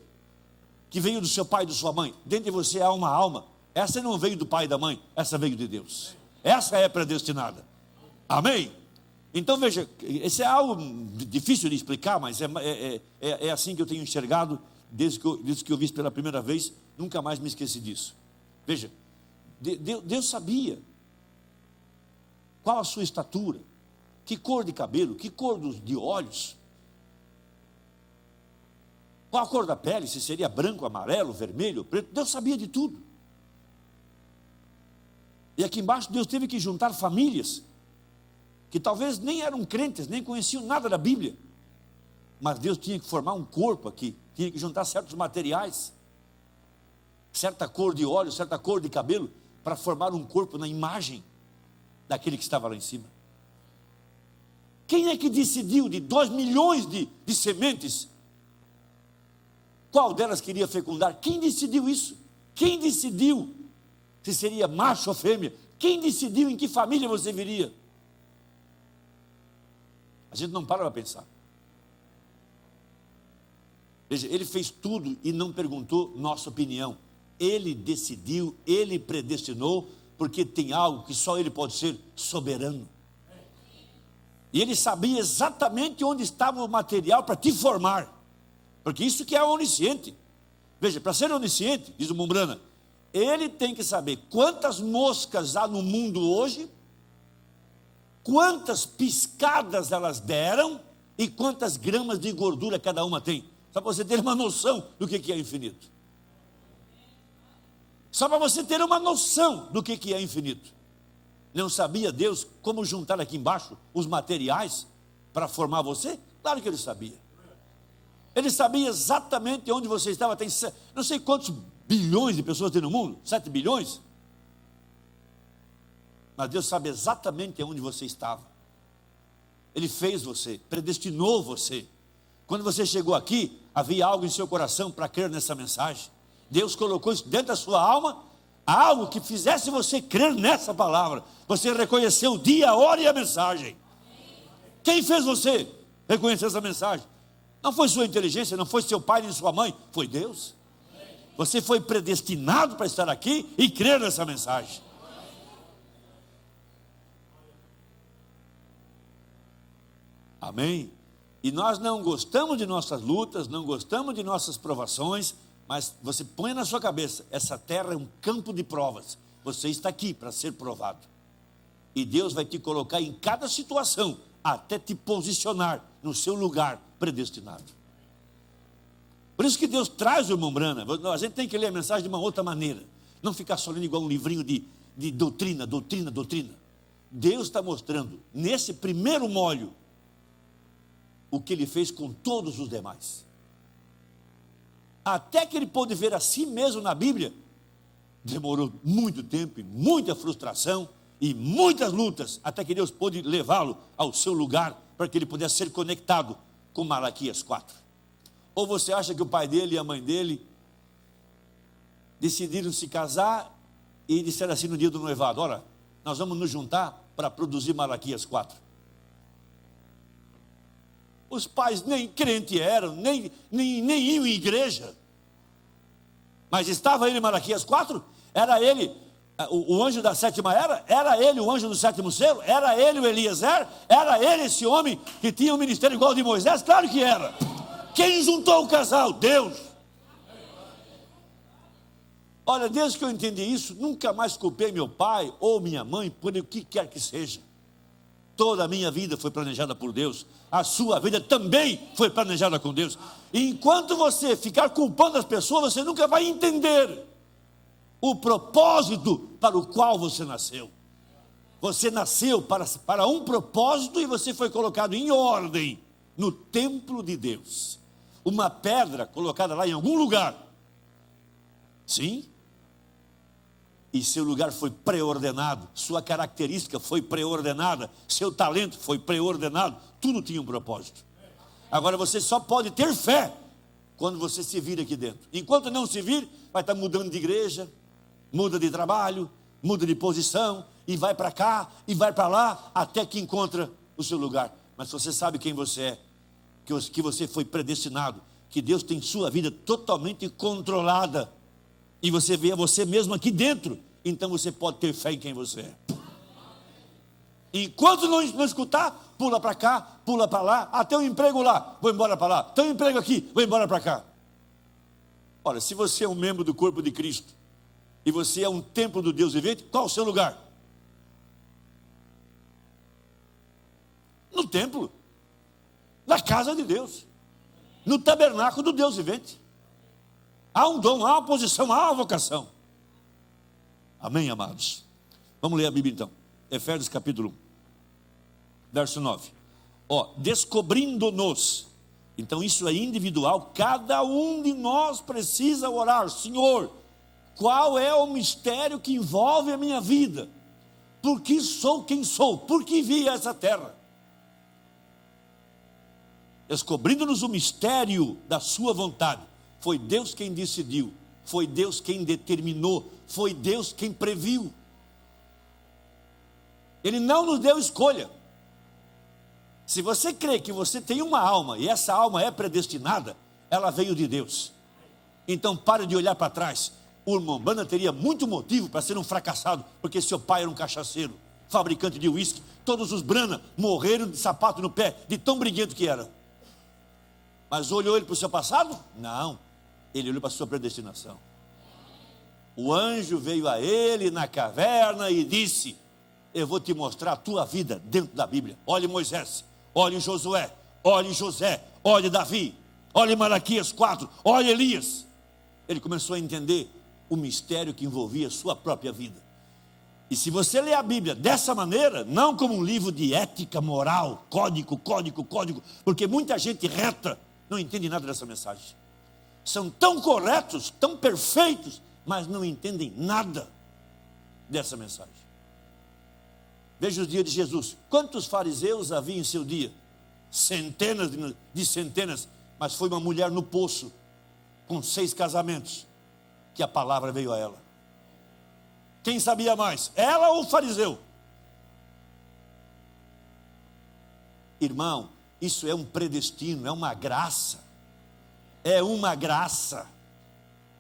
que veio do seu pai e da sua mãe. Dentro de você há uma alma. Essa não veio do pai e da mãe, essa veio de Deus. Essa é predestinada. Amém? Então veja, esse é algo difícil de explicar, mas é assim que eu tenho enxergado desde que eu vi pela primeira vez. Nunca mais me esqueci disso. Veja, Deus sabia qual a sua estatura, que cor de cabelo, que cor de olhos, qual a cor da pele, se seria branco, amarelo, vermelho, preto. Deus sabia de tudo. E aqui embaixo Deus teve que juntar famílias que talvez nem eram crentes, nem conheciam nada da Bíblia, mas Deus tinha que formar um corpo aqui, tinha que juntar certos materiais, certa cor de olho, certa cor de cabelo, para formar um corpo na imagem daquele que estava lá em cima. Quem é que decidiu de 2 milhões de sementes, qual delas queria fecundar? Quem decidiu isso? Quem decidiu se seria macho ou fêmea? Quem decidiu em que família você viria? A gente não para pensar. Veja, ele fez tudo e não perguntou nossa opinião. Ele decidiu, ele predestinou, porque tem algo que só ele pode ser: soberano. E ele sabia exatamente onde estava o material para te formar, porque isso que é onisciente. Veja, para ser onisciente, diz o Mumbrana, ele tem que saber quantas moscas há no mundo hoje, quantas piscadas elas deram e quantas gramas de gordura cada uma tem. Só para você ter uma noção do que é infinito. Só para você ter uma noção do que é infinito. Não sabia Deus como juntar aqui embaixo os materiais para formar você? Claro que ele sabia. Ele sabia exatamente onde você estava. Tem não sei quantos bilhões de pessoas tem no mundo, 7 bilhões. Mas Deus sabe exatamente onde você estava. Ele fez você, predestinou você. Quando você chegou aqui, havia algo em seu coração para crer nessa mensagem. Deus colocou isso dentro da sua alma, algo que fizesse você crer nessa palavra. Você reconheceu o dia, a hora e a mensagem. Quem fez você reconhecer essa mensagem? Não foi sua inteligência, não foi seu pai nem sua mãe, foi Deus. Você foi predestinado para estar aqui e crer nessa mensagem. Amém? E nós não gostamos de nossas lutas, não gostamos de nossas provações, mas você põe na sua cabeça, essa terra é um campo de provas. Você está aqui para ser provado. E Deus vai te colocar em cada situação, até te posicionar no seu lugar predestinado. Por isso que Deus traz o irmão Brana. A gente tem que ler a mensagem de uma outra maneira. Não ficar só lendo igual um livrinho de doutrina. Deus está mostrando, nesse primeiro molho, o que ele fez com todos os demais. Até que ele pôde ver a si mesmo na Bíblia, demorou muito tempo, e muita frustração, e muitas lutas, até que Deus pôde levá-lo ao seu lugar, para que ele pudesse ser conectado com Malaquias 4. Ou você acha que o pai dele e a mãe dele decidiram se casar e disseram assim no dia do noivado: olha, nós vamos nos juntar para produzir Malaquias 4. Os pais nem crente eram, nem iam em igreja. Mas estava ele em Malaquias 4? Era ele o anjo da sétima era? Era ele o anjo do sétimo selo? Era ele o Eliezer? Era ele esse homem que tinha um ministério igual ao de Moisés? Claro que era. Quem juntou o casal? Deus. Olha, desde que eu entendi isso, nunca mais culpei meu pai ou minha mãe por o que quer que seja. Toda a minha vida foi planejada por Deus. A sua vida também foi planejada com Deus. E enquanto você ficar culpando as pessoas, você nunca vai entender o propósito para o qual você nasceu. Você nasceu para um propósito e você foi colocado em ordem no templo de Deus. Uma pedra colocada lá em algum lugar. Sim. E seu lugar foi preordenado, sua característica foi preordenada, seu talento foi preordenado, tudo tinha um propósito. Agora você só pode ter fé quando você se vir aqui dentro. Enquanto não se vir, vai estar mudando de igreja, muda de trabalho, muda de posição, e vai para cá, e vai para lá, até que encontra o seu lugar. Mas você sabe quem você é, que você foi predestinado, que Deus tem sua vida totalmente controlada, e você vê você mesmo aqui dentro, então você pode ter fé em quem você é. Enquanto não escutar, pula para cá, pula para lá, até o emprego lá, vou embora para lá, tem um emprego aqui, vou embora para cá. Olha, se você é um membro do corpo de Cristo, e você é um templo do Deus vivente, qual o seu lugar? No templo, na casa de Deus, no tabernáculo do Deus vivente. Há um dom, há uma posição, há uma vocação. Amém, amados? Vamos ler a Bíblia então. Efésios capítulo 1, verso 9. Descobrindo-nos. Então isso é individual. Cada um de nós precisa orar. Senhor, qual é o mistério que envolve a minha vida? Por que sou quem sou? Por que vi essa terra? Descobrindo-nos o mistério da sua vontade. Foi Deus quem decidiu, foi Deus quem determinou, foi Deus quem previu. Ele não nos deu escolha. Se você crê que você tem uma alma, e essa alma é predestinada, ela veio de Deus. Então pare de olhar para trás. O irmão Branham teria muito motivo para ser um fracassado, porque seu pai era um cachaceiro, fabricante de uísque. Todos os Branham morreram de sapato no pé, de tão briguento que era. Mas olhou ele para o seu passado? Não. Ele olhou para a sua predestinação. O anjo veio a ele na caverna e disse: eu vou te mostrar a tua vida dentro da Bíblia. Olhe Moisés, olhe Josué, olhe José, olhe Davi, olhe Malaquias 4, olhe Elias. Ele começou a entender o mistério que envolvia a sua própria vida. E se você ler a Bíblia dessa maneira, não como um livro de ética, moral, código, porque muita gente reta não entende nada dessa mensagem. São tão corretos, tão perfeitos, mas não entendem nada dessa mensagem. Veja os dias de Jesus. Quantos fariseus havia em seu dia? Centenas de centenas. Mas foi uma mulher no poço, com 6 casamentos, que a palavra veio a ela. Quem sabia mais? Ela ou o fariseu? Irmão, isso é um predestino, é uma graça. É uma graça.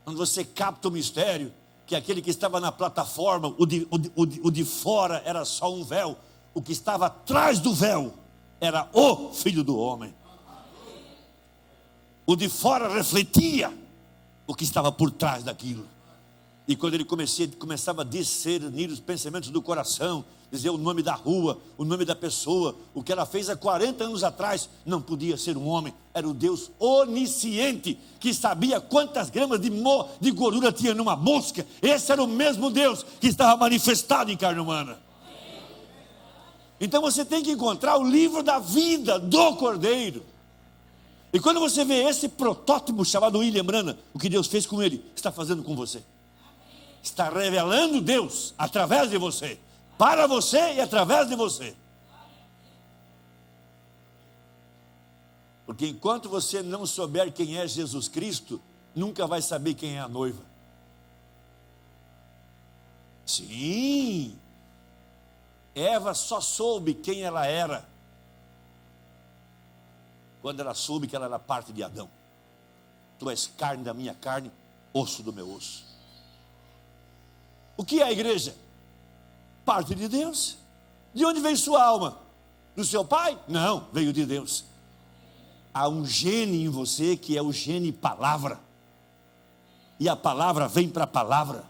Quando você capta o mistério, que aquele que estava na plataforma, o de fora era só um véu, o que estava atrás do véu era o Filho do Homem. O de fora refletia o que estava por trás daquilo. E quando ele começava a discernir os pensamentos do coração, dizer o nome da rua, o nome da pessoa, o que ela fez há 40 anos atrás, não podia ser um homem, era o Deus onisciente, que sabia quantas gramas de gordura tinha numa mosca. Esse era o mesmo Deus que estava manifestado em carne humana. Então você tem que encontrar o livro da vida do Cordeiro. E quando você vê esse protótipo chamado William Branham, o que Deus fez com ele, está fazendo com você. Está revelando Deus através de você, para você e através de você. Porque enquanto você não souber quem é Jesus Cristo, nunca vai saber quem é a noiva. Sim, Eva só soube quem ela era quando ela soube que ela era parte de Adão. Tu és carne da minha carne, osso do meu osso. O que é a igreja? Parte de Deus. De onde veio sua alma? Do seu pai? Não, veio de Deus. Há um gene em você que é o gene palavra. E a palavra vem para a palavra.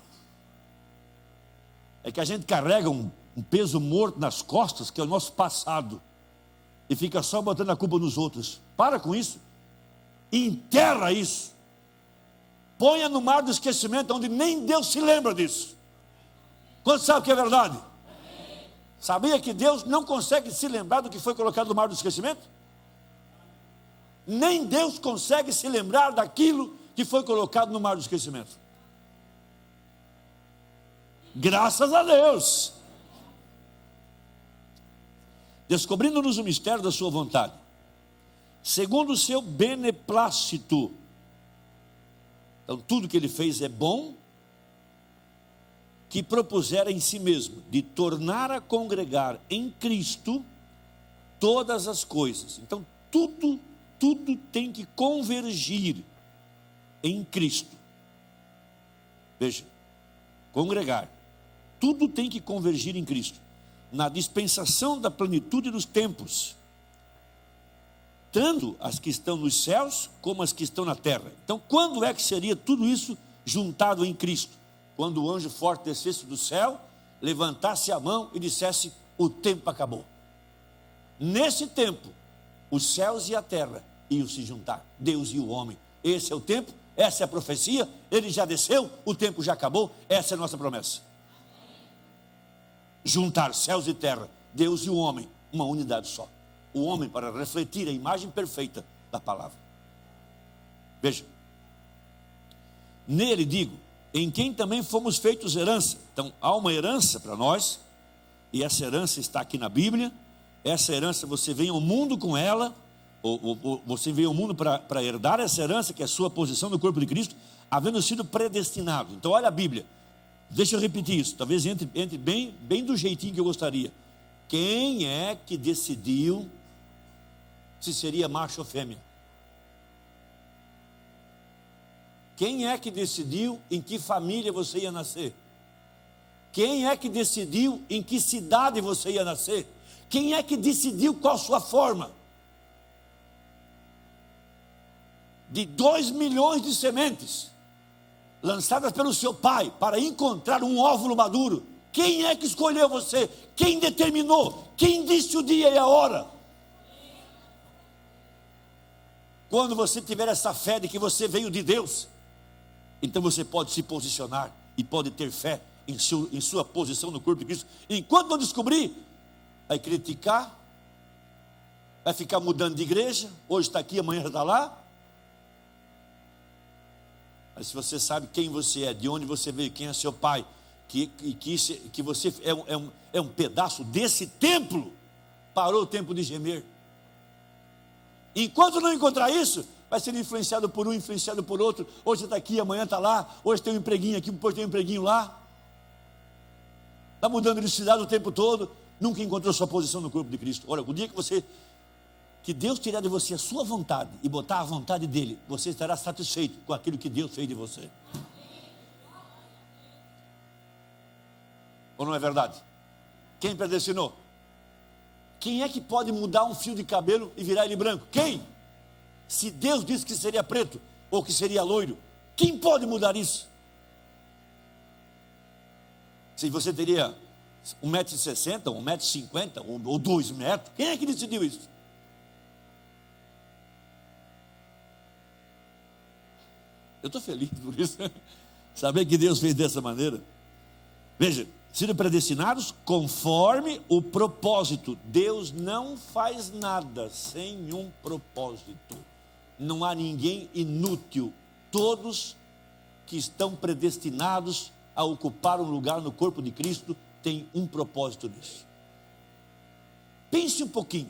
É que a gente carrega um peso morto nas costas, que é o nosso passado, e fica só botando a culpa nos outros. Para com isso. Enterra isso. Ponha no mar do esquecimento, onde nem Deus se lembra disso. Quanto sabe que é verdade? Sabia que Deus não consegue se lembrar do que foi colocado no mar do esquecimento? Nem Deus consegue se lembrar daquilo que foi colocado no mar do esquecimento. Graças a Deus. Descobrindo-nos o mistério da sua vontade, segundo o seu beneplácito. Então tudo que ele fez é bom, que propusera em si mesmo, de tornar a congregar em Cristo todas as coisas. Então tudo tem que convergir em Cristo. Veja, congregar, tudo tem que convergir em Cristo, na dispensação da plenitude dos tempos, tanto as que estão nos céus, como as que estão na terra. Então, quando é que seria tudo isso juntado em Cristo? Quando o anjo forte descesse do céu, levantasse a mão e dissesse, o tempo acabou. Nesse tempo, os céus e a terra iam se juntar, Deus e o homem. Esse é o tempo, essa é a profecia, ele já desceu, o tempo já acabou, essa é a nossa promessa. Juntar céus e terra, Deus e o homem, uma unidade só. O homem para refletir a imagem perfeita da palavra. Veja, nele digo, em quem também fomos feitos herança. Então há uma herança para nós, e essa herança está aqui na Bíblia. Essa herança você vem ao mundo com ela, ou você veio ao mundo para herdar essa herança, que é a sua posição no corpo de Cristo, havendo sido predestinado. Então olha a Bíblia, deixa eu repetir isso, talvez entre bem do jeitinho que eu gostaria. Quem é que decidiu se seria macho ou fêmea? Quem é que decidiu em que família você ia nascer? Quem é que decidiu em que cidade você ia nascer? Quem é que decidiu qual sua forma? De 2 milhões de sementes lançadas pelo seu pai para encontrar um óvulo maduro. Quem é que escolheu você? Quem determinou? Quem disse o dia e a hora? Quando você tiver essa fé de que você veio de Deus, então você pode se posicionar e pode ter fé em sua posição no corpo de Cristo. Enquanto não descobrir, vai criticar, vai ficar mudando de igreja, hoje está aqui, amanhã já está lá. Mas se você sabe quem você é, de onde você veio, quem é seu pai, que você é um pedaço desse templo, parou o tempo de gemer. Enquanto não encontrar isso, vai ser influenciado por um, influenciado por outro. Hoje está aqui, amanhã está lá. Hoje tem um empreguinho aqui, depois tem um empreguinho lá. Está mudando de cidade o tempo todo. Nunca encontrou sua posição no corpo de Cristo. Olha, o dia que Deus tirar de você a sua vontade e botar a vontade dele, você estará satisfeito com aquilo que Deus fez de você. Ou não é verdade? Quem predestinou? Quem é que pode mudar um fio de cabelo e virar ele branco? Quem? Se Deus disse que seria preto ou que seria loiro, quem pode mudar isso? Se você teria 1,60 m, 1,50 m ou 2 metros, quem é que decidiu isso? Eu estou feliz por isso. Saber que Deus fez dessa maneira. Veja, sido predestinados conforme o propósito. Deus não faz nada sem um propósito. Não há ninguém inútil. Todos que estão predestinados a ocupar um lugar no corpo de Cristo têm um propósito nisso. Pense um pouquinho.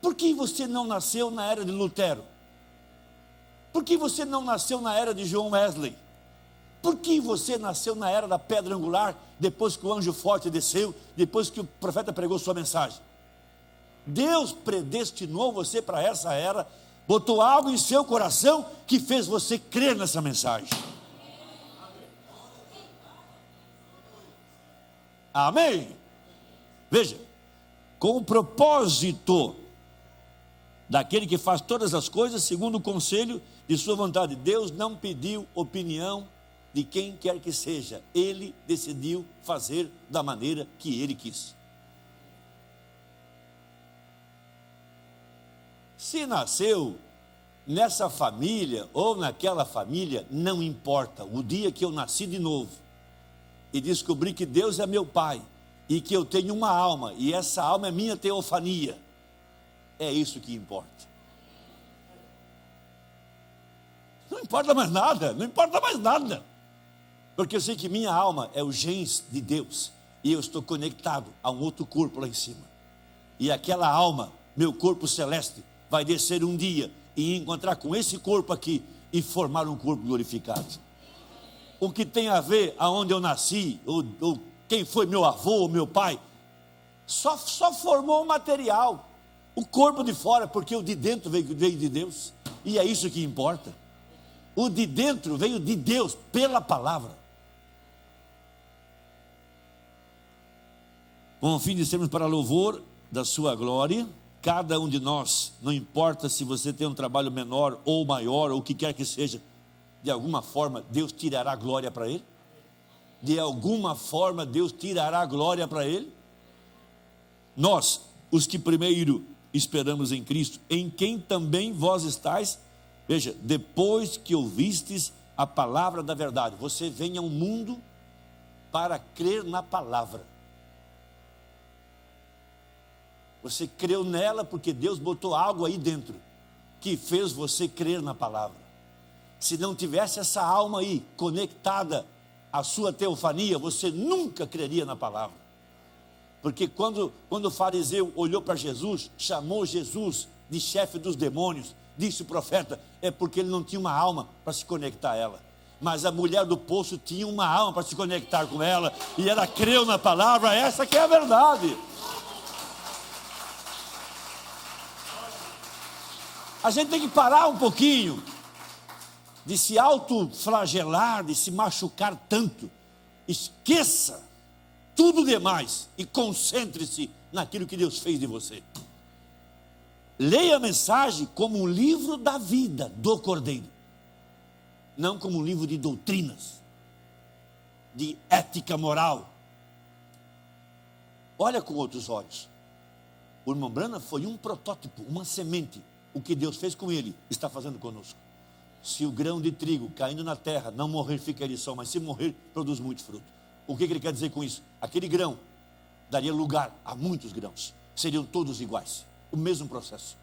Por que você não nasceu na era de Lutero? Por que você não nasceu na era de John Wesley? Por que você nasceu na era da pedra angular, depois que o anjo forte desceu, depois que o profeta pregou sua mensagem? Deus predestinou você para essa era, botou algo em seu coração que fez você crer nessa mensagem. Amém? Veja, com o propósito daquele que faz todas as coisas segundo o conselho de sua vontade. Deus não pediu opinião de quem quer que seja. Ele decidiu fazer da maneira que ele quis. Se nasceu nessa família ou naquela família, não importa. O dia que eu nasci de novo e descobri que Deus é meu Pai e que eu tenho uma alma, e essa alma é minha teofania, é isso que importa. Não importa mais nada, não importa mais nada. Porque eu sei que minha alma é o gens de Deus, e eu estou conectado a um outro corpo lá em cima. E aquela alma, meu corpo celeste, vai descer um dia e encontrar com esse corpo aqui e formar um corpo glorificado. O que tem a ver aonde eu nasci, ou quem foi meu avô ou meu pai, só formou um material. O corpo de fora, porque o de dentro veio de Deus, e é isso que importa. O de dentro veio de Deus pela palavra. Com o fim de sermos para louvor da sua glória, cada um de nós, não importa se você tem um trabalho menor ou maior, ou o que quer que seja, de alguma forma Deus tirará glória para ele. De alguma forma Deus tirará glória para ele. Nós, os que primeiro esperamos em Cristo, em quem também vós estáis, veja, depois que ouvistes a palavra da verdade. Você vem ao mundo para crer na palavra. Você creu nela porque Deus botou algo aí dentro que fez você crer na palavra. Se não tivesse essa alma aí conectada à sua teofania, você nunca creria na palavra. Porque quando o fariseu olhou para Jesus, chamou Jesus de chefe dos demônios, disse o profeta, é porque ele não tinha uma alma para se conectar a ela. Mas a mulher do poço tinha uma alma para se conectar com ela, e ela creu na palavra. Essa que é a verdade. A gente tem que parar um pouquinho de se autoflagelar, de se machucar tanto. Esqueça tudo demais e concentre-se naquilo que Deus fez de você. Leia a mensagem como um livro da vida do Cordeiro, não como um livro de doutrinas, de ética moral. Olha com outros olhos. O irmão Branham foi um protótipo, uma semente. O que Deus fez com ele, está fazendo conosco. Se o grão de trigo caindo na terra não morrer, fica ele só, mas se morrer, produz muito fruto. O que ele quer dizer com isso? Aquele grão daria lugar a muitos grãos, seriam todos iguais, o mesmo processo.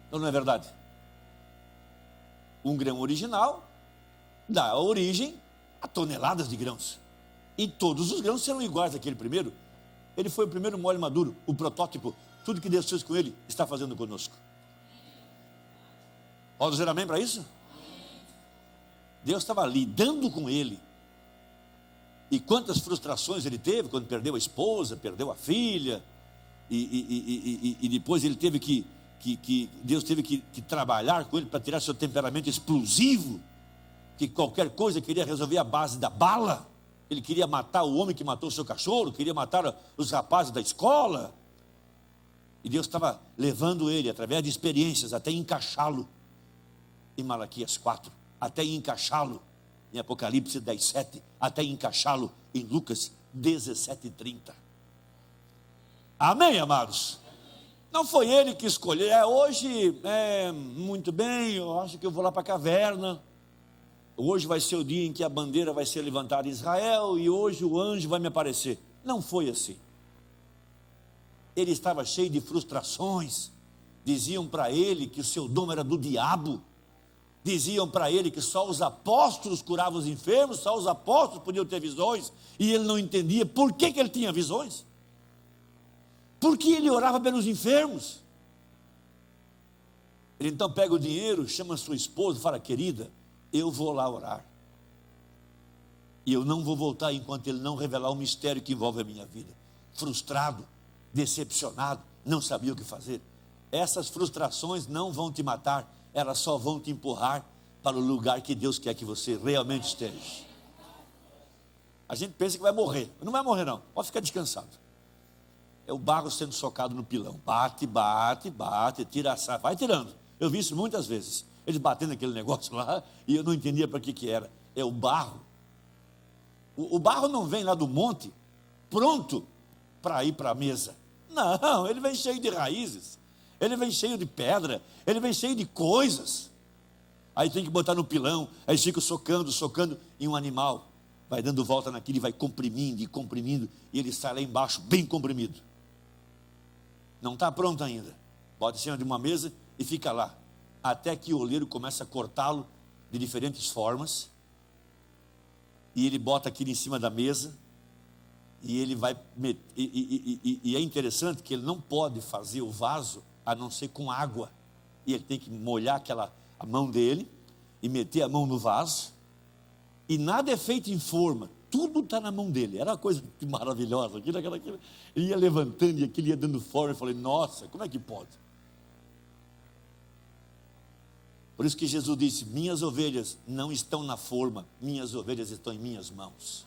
Então não é verdade? Um grão original dá origem a toneladas de grãos, e todos os grãos serão iguais àquele primeiro. Ele foi o primeiro mole maduro, o protótipo. Tudo que Deus fez com ele, está fazendo conosco. Pode dizer amém para isso? Deus estava lidando com ele. E quantas frustrações ele teve quando perdeu a esposa, perdeu a filha. E depois ele teve Deus teve que trabalhar com ele para tirar seu temperamento explosivo. Que qualquer coisa queria resolver à base da bala. Ele queria matar o homem que matou o seu cachorro, queria matar os rapazes da escola. E Deus estava levando ele, através de experiências, até encaixá-lo em Malaquias 4, até encaixá-lo em Apocalipse 10:7, até encaixá-lo em Lucas 17:30. Amém, amados? Não foi ele que escolheu. Hoje, muito bem, eu acho que eu vou lá para a caverna. hoje vai ser o dia em que a bandeira vai ser levantada em Israel e hoje o anjo vai me aparecer. Não foi assim. Ele estava cheio de frustrações. Diziam para ele que o seu dom era do diabo. Diziam para ele que só os apóstolos curavam os enfermos, só os apóstolos podiam ter visões, e ele não entendia por que ele tinha visões. Porque ele orava pelos enfermos. Ele então pega o dinheiro, chama sua esposa e fala: querida, eu vou lá orar. E eu não vou voltar enquanto ele não revelar o mistério que envolve a minha vida. Frustrado, decepcionado, não sabia o que fazer. Essas frustrações não vão te matar, elas só vão te empurrar para o lugar que Deus quer que você realmente esteja. A gente pensa que vai morrer, mas não vai morrer não, pode ficar descansado. É o barro sendo socado no pilão, bate, bate, bate, tira a saia, vai tirando. Eu vi isso muitas vezes, eles batendo aquele negócio lá, e eu não entendia para que era. É o barro. O barro não vem lá do monte, pronto para ir para a mesa. Não, ele vem cheio de raízes, ele vem cheio de pedra, ele vem cheio de coisas. Aí tem que botar no pilão, aí fica socando, socando, e um animal vai dando volta naquilo e vai comprimindo e comprimindo, e ele sai lá embaixo bem comprimido. Não está pronto ainda. Bota em cima de uma mesa e fica lá, até que o oleiro começa a cortá-lo de diferentes formas, e ele bota aquilo em cima da mesa, e ele vai e é interessante que ele não pode fazer o vaso a não ser com água, e ele tem que molhar a mão dele e meter a mão no vaso, e nada é feito em forma, tudo está na mão dele. Era uma coisa maravilhosa, aquilo, ele ia levantando e aquilo ia dando forma. Eu falei: nossa, como é que pode? Por isso que Jesus disse: minhas ovelhas não estão na forma, minhas ovelhas estão em minhas mãos.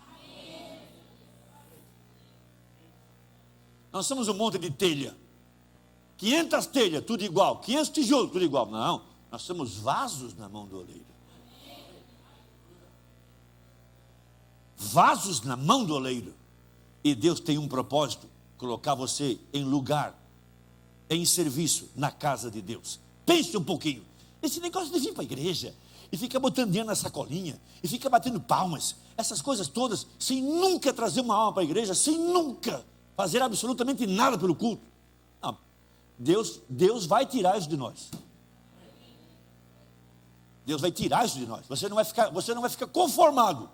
Nós somos um monte de telha, 500 telhas, tudo igual, 500 tijolos, tudo igual. Não, nós somos vasos na mão do oleiro. Vasos na mão do oleiro. E Deus tem um propósito: colocar você em lugar, em serviço, na casa de Deus. Pense um pouquinho. Esse negócio de vir para a igreja e fica botando dinheiro na sacolinha e fica batendo palmas, essas coisas todas, sem nunca trazer uma alma para a igreja, sem nunca fazer absolutamente nada pelo culto. Não, Deus vai tirar isso de nós. Deus vai tirar isso de nós. Você não vai ficar conformado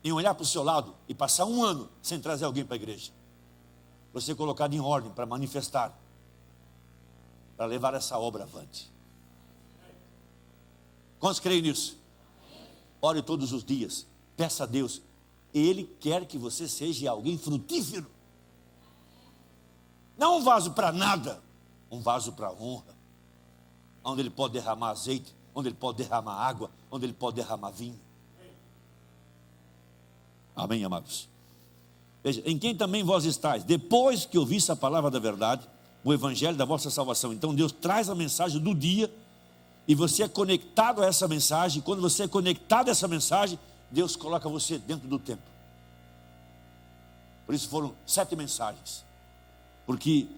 em olhar para o seu lado e passar um ano sem trazer alguém para a igreja. Você colocado em ordem para manifestar, para levar essa obra avante. Quantos creem nisso? Ore todos os dias, peça a Deus. Ele quer que você seja alguém frutífero. Não um vaso para nada, um vaso para honra, onde ele pode derramar azeite, onde ele pode derramar água, onde ele pode derramar vinho. Amém, amados? Veja, em quem também vós estáis, depois que ouvisse a palavra da verdade, o evangelho da vossa salvação. Então Deus traz a mensagem do dia, e você é conectado a essa mensagem. Quando você é conectado a essa mensagem, Deus coloca você dentro do templo. Por isso foram 7 mensagens. Porque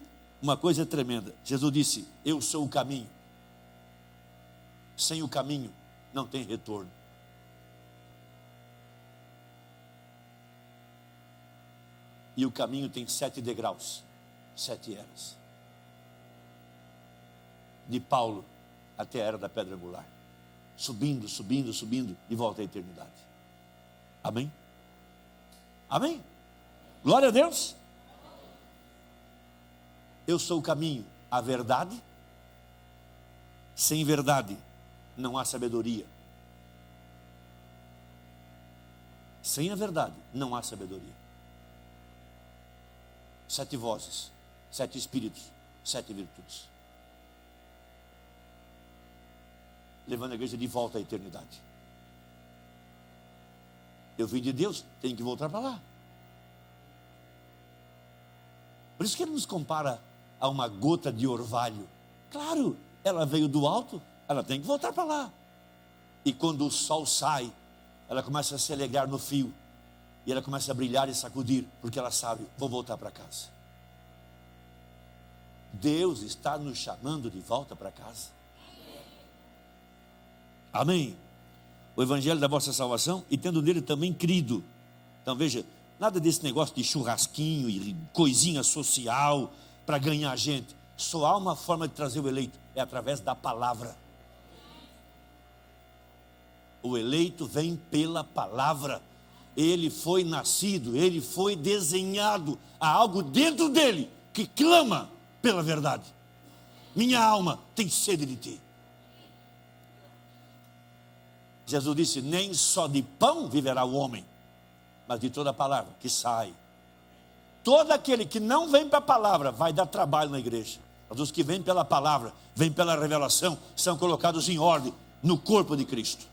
uma coisa é tremenda. Jesus disse: eu sou o caminho. Sem o caminho não tem retorno. E o caminho tem 7 degraus, 7 eras. De Paulo até a era da pedra angular. Subindo, subindo, subindo, e volta à eternidade. Amém? Amém? Glória a Deus. Eu sou o caminho, a verdade. Sem verdade não há sabedoria. Sem a verdade não há sabedoria. 7 vozes, 7 espíritos, 7 virtudes, levando a igreja de volta à eternidade. Eu vim de Deus, tenho que voltar para lá. Por isso que ele nos compara a uma gota de orvalho. Claro, ela veio do alto, ela tem que voltar para lá. E quando o sol sai, ela começa a se alegrar no fio, e ela começa a brilhar e sacudir, porque ela sabe: vou voltar para casa. Deus está nos chamando de volta para casa. Amém? o evangelho da vossa salvação, e tendo nele também crido. Então veja, nada desse negócio de churrasquinho e coisinha social para ganhar gente. Só há uma forma de trazer o eleito, é através da palavra. O eleito vem pela palavra. Ele foi nascido, ele foi desenhado. Há algo dentro dele que clama pela verdade. Minha alma tem sede de ti. Jesus disse, nem só de pão viverá o homem, mas de toda a palavra que sai. Todo aquele que não vem para a palavra vai dar trabalho na igreja. Mas os que vêm pela palavra, vêm pela revelação, são colocados em ordem no corpo de Cristo.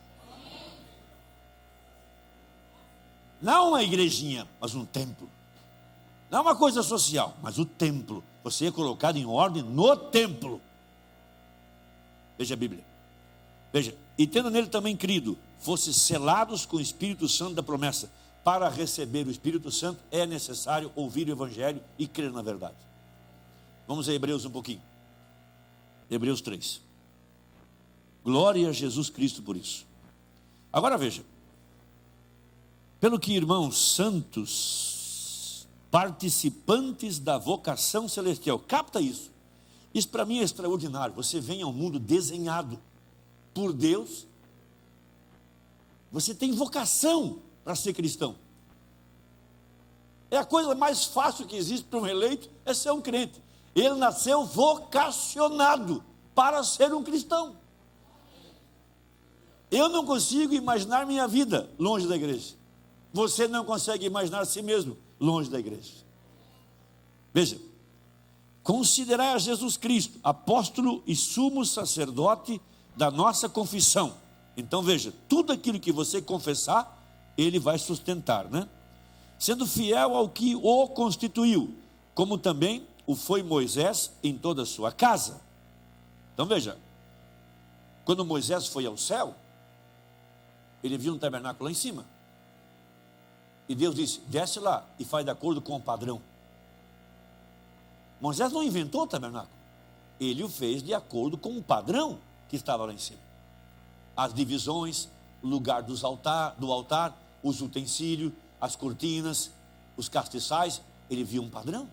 Não uma igrejinha, mas um templo. Não uma coisa social, mas o templo. Você é colocado em ordem no templo. Veja a Bíblia. Veja, e tendo nele também crido, fosse selados com o Espírito Santo da promessa. Para receber o Espírito Santo é necessário ouvir o Evangelho e crer na verdade. Vamos a Hebreus um pouquinho. Hebreus 3. Glória a Jesus Cristo por isso. Agora veja. Pelo que, irmãos santos, participantes da vocação celestial. Capta isso. Isso para mim é extraordinário. Você vem ao mundo desenhado por Deus. Você tem vocação para ser cristão. É a coisa mais fácil que existe para um eleito, é ser um crente. Ele nasceu vocacionado para ser um cristão. Eu não consigo imaginar minha vida longe da igreja. Você não consegue imaginar si mesmo longe da igreja. Veja, considerai a Jesus Cristo, apóstolo e sumo sacerdote da nossa confissão. Então veja, tudo aquilo que você confessar, ele vai sustentar, né? Sendo fiel ao que o constituiu, como também o foi Moisés em toda a sua casa. Então veja, quando Moisés foi ao céu, ele viu um tabernáculo lá em cima. E Deus disse, desce lá e faz de acordo com o padrão. Moisés não inventou o tabernáculo. Ele o fez de acordo com o padrão que estava lá em cima. As divisões, o lugar do altar, os utensílios, as cortinas, os castiçais, ele viu um padrão.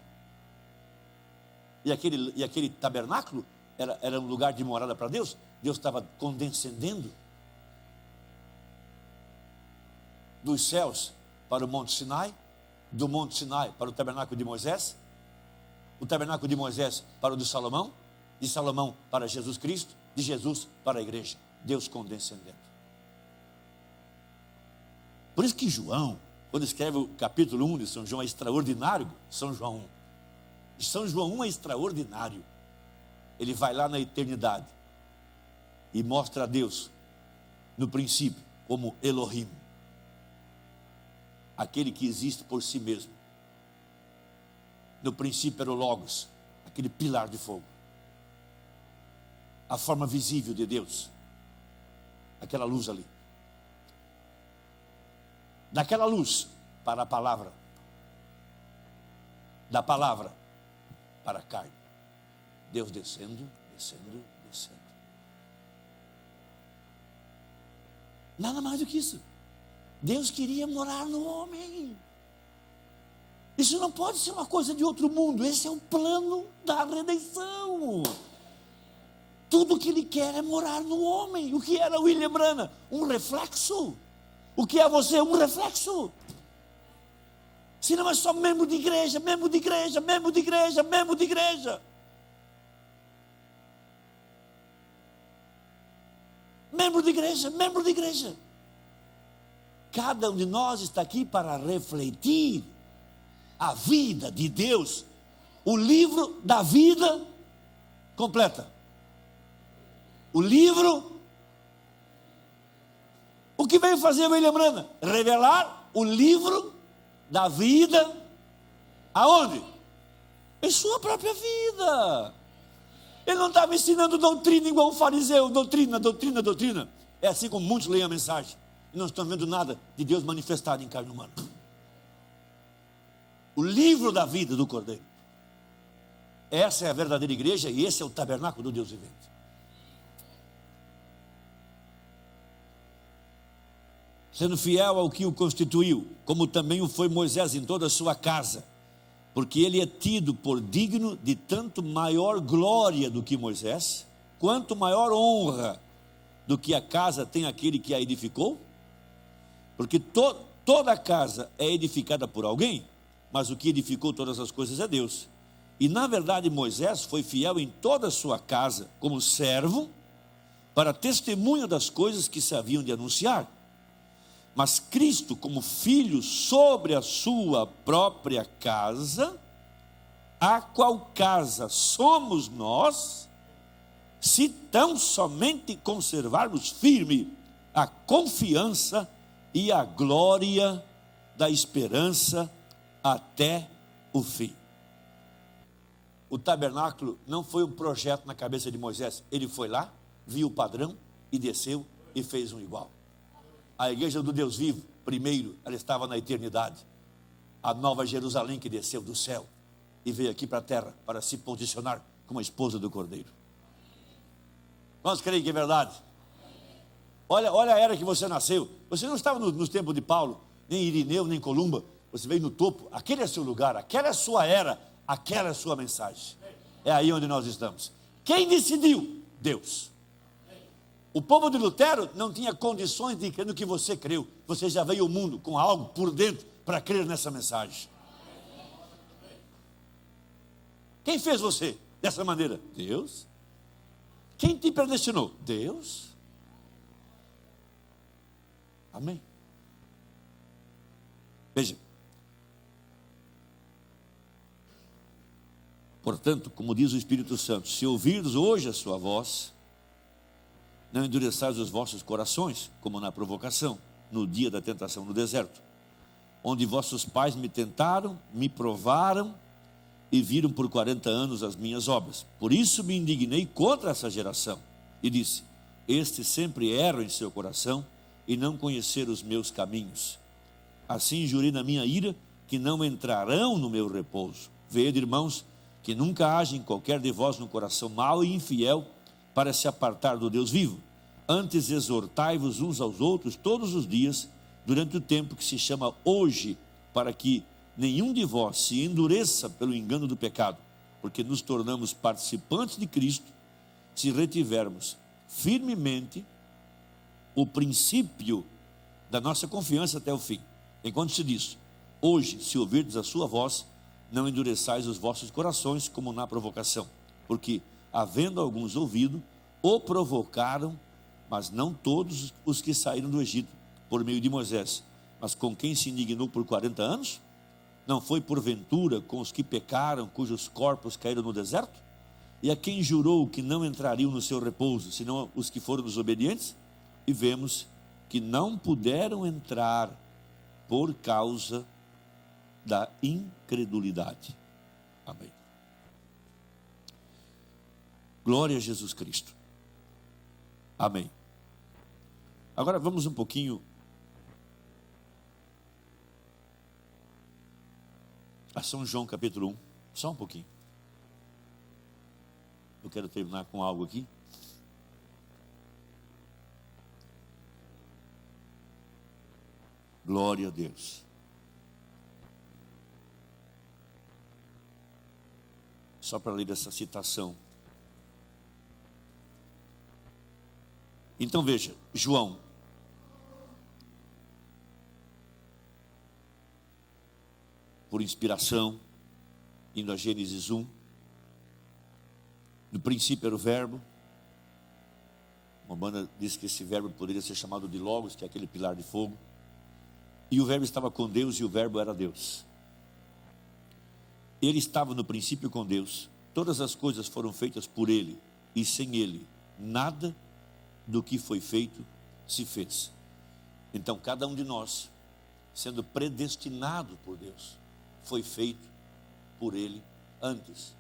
E aquele tabernáculo era um lugar de morada para Deus. Deus estava condescendendo dos céus para o Monte Sinai, do Monte Sinai para o tabernáculo de Moisés, o tabernáculo de Moisés para o de Salomão, de Salomão para Jesus Cristo, de Jesus para a igreja. Deus condescendendo. Por isso que João, quando escreve o capítulo 1 de São João, é extraordinário. São João 1. São João 1 é extraordinário. Ele vai lá na eternidade e mostra a Deus no princípio como Elohim, aquele que existe por si mesmo. No princípio era o Logos, aquele pilar de fogo, a forma visível de Deus, aquela luz ali. Daquela luz para a palavra, da palavra para a carne. Deus descendo, descendo, descendo. Nada mais do que isso. Deus queria morar no homem. Isso não pode ser uma coisa de outro mundo. Esse é o plano da redenção. Tudo que Ele quer é morar no homem. O que era William Branham? Um reflexo. O que é você? Um reflexo. Se não é só membro de igreja, membro de igreja, membro de igreja, membro de igreja. Membro de igreja, membro de igreja. Cada um de nós está aqui para refletir a vida de Deus. O livro da vida completa. O livro. O que veio fazer William Branham? Revelar o livro da vida. Aonde? Em sua própria vida. Ele não estava ensinando doutrina igual um fariseu. Doutrina, doutrina, doutrina. É assim como muitos leem a mensagem e não estão vendo nada de Deus manifestado em carne humana. O livro da vida do Cordeiro. Essa é a verdadeira igreja e esse é o tabernáculo do Deus vivente. sendo fiel ao que o constituiu, como também o foi Moisés em toda a sua casa, porque ele é tido por digno de tanto maior glória do que Moisés, quanto maior honra do que a casa tem aquele que a edificou, porque toda a casa é edificada por alguém, mas o que edificou todas as coisas é Deus. E na verdade Moisés foi fiel em toda a sua casa, como servo, para testemunho das coisas que se haviam de anunciar. Mas Cristo, como filho sobre a sua própria casa, a qual casa somos nós, se tão somente conservarmos firme a confiança e a glória da esperança até o fim. O tabernáculo não foi um projeto na cabeça de Moisés. Ele foi lá, viu o padrão e desceu e fez um igual. A igreja do Deus vivo, primeiro, ela estava na eternidade. A nova Jerusalém que desceu do céu e veio aqui para a terra para se posicionar como a esposa do Cordeiro. Nós creem que é verdade? Olha a era que você nasceu. Você não estava nos tempos de Paulo, nem Irineu, nem Columba. Você veio no topo. Aquele é seu lugar, aquela é a sua era, aquela é a sua mensagem. É aí onde nós estamos. Quem decidiu? Deus. O povo de Lutero não tinha condições de crer no que você creu. Você já veio ao mundo com algo por dentro para crer nessa mensagem. Quem fez você dessa maneira? Deus. Quem te predestinou? Deus. Amém. Veja. Portanto, como diz o Espírito Santo, se ouvirdes hoje a sua voz, não endureçais os vossos corações, como na provocação, no dia da tentação no deserto, onde vossos pais me tentaram, me provaram e viram por 40 anos as minhas obras. Por isso me indignei contra essa geração e disse: estes sempre erram em seu coração e não conheceram os meus caminhos. Assim jurei na minha ira que não entrarão no meu repouso. Vede, irmãos, que nunca haja em qualquer de vós no coração mau e infiel para se apartar do Deus vivo. Antes exortai-vos uns aos outros todos os dias, durante o tempo que se chama hoje, para que nenhum de vós se endureça pelo engano do pecado, porque nos tornamos participantes de Cristo, se retivermos firmemente o princípio da nossa confiança até o fim. Enquanto se diz: hoje, se ouvirdes a sua voz, não endureçais os vossos corações como na provocação, porque, havendo alguns ouvido, o provocaram, mas não todos os que saíram do Egito, por meio de Moisés. Mas com quem se indignou por 40 anos? Não foi porventura com os que pecaram, cujos corpos caíram no deserto? E a quem jurou que não entrariam no seu repouso, senão os que foram desobedientes? E vemos que não puderam entrar por causa da incredulidade. Amém. Glória a Jesus Cristo. Amém. Agora vamos um pouquinho a São João capítulo 1, só um pouquinho. Eu quero terminar com algo aqui. Glória a Deus. Só para ler essa citação. Então veja, João. Por inspiração, indo a Gênesis 1. No princípio era o verbo. Uma banda disse que esse verbo poderia ser chamado de Logos, que é aquele pilar de fogo. E o verbo estava com Deus e o verbo era Deus. Ele estava no princípio com Deus. Todas as coisas foram feitas por ele. E sem ele, nada do que foi feito se fez. Então cada um de nós, sendo predestinado por Deus, foi feito por ele antes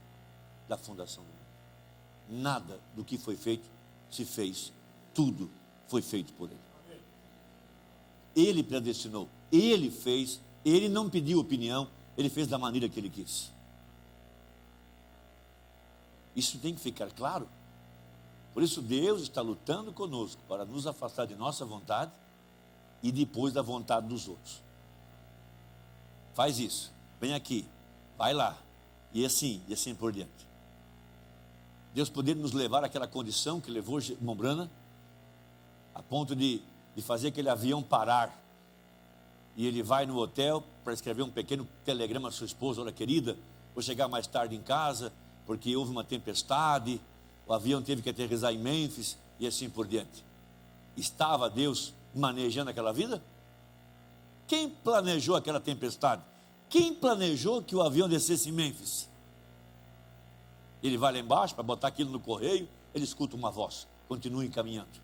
da fundação do mundo. Nada do que foi feito se fez. Tudo foi feito por ele. Ele predestinou, ele fez, ele não pediu opinião, ele fez da maneira que ele quis. Isso tem que ficar claro. Por isso Deus está lutando conosco para nos afastar de nossa vontade e depois da vontade dos outros. Faz isso, vem aqui, vai lá, e assim por diante. Deus poderia nos levar àquela condição que levou irmão Brana, a ponto de fazer aquele avião parar, e ele vai no hotel para escrever um pequeno telegrama à sua esposa: olha, querida, vou chegar mais tarde em casa, porque houve uma tempestade, o avião teve que aterrissar em Mênfis, e assim por diante. Estava Deus manejando aquela vida? Quem planejou aquela tempestade? Quem planejou que o avião descesse em Mênfis? Ele vai lá embaixo para botar aquilo no correio, ele escuta uma voz: continue caminhando.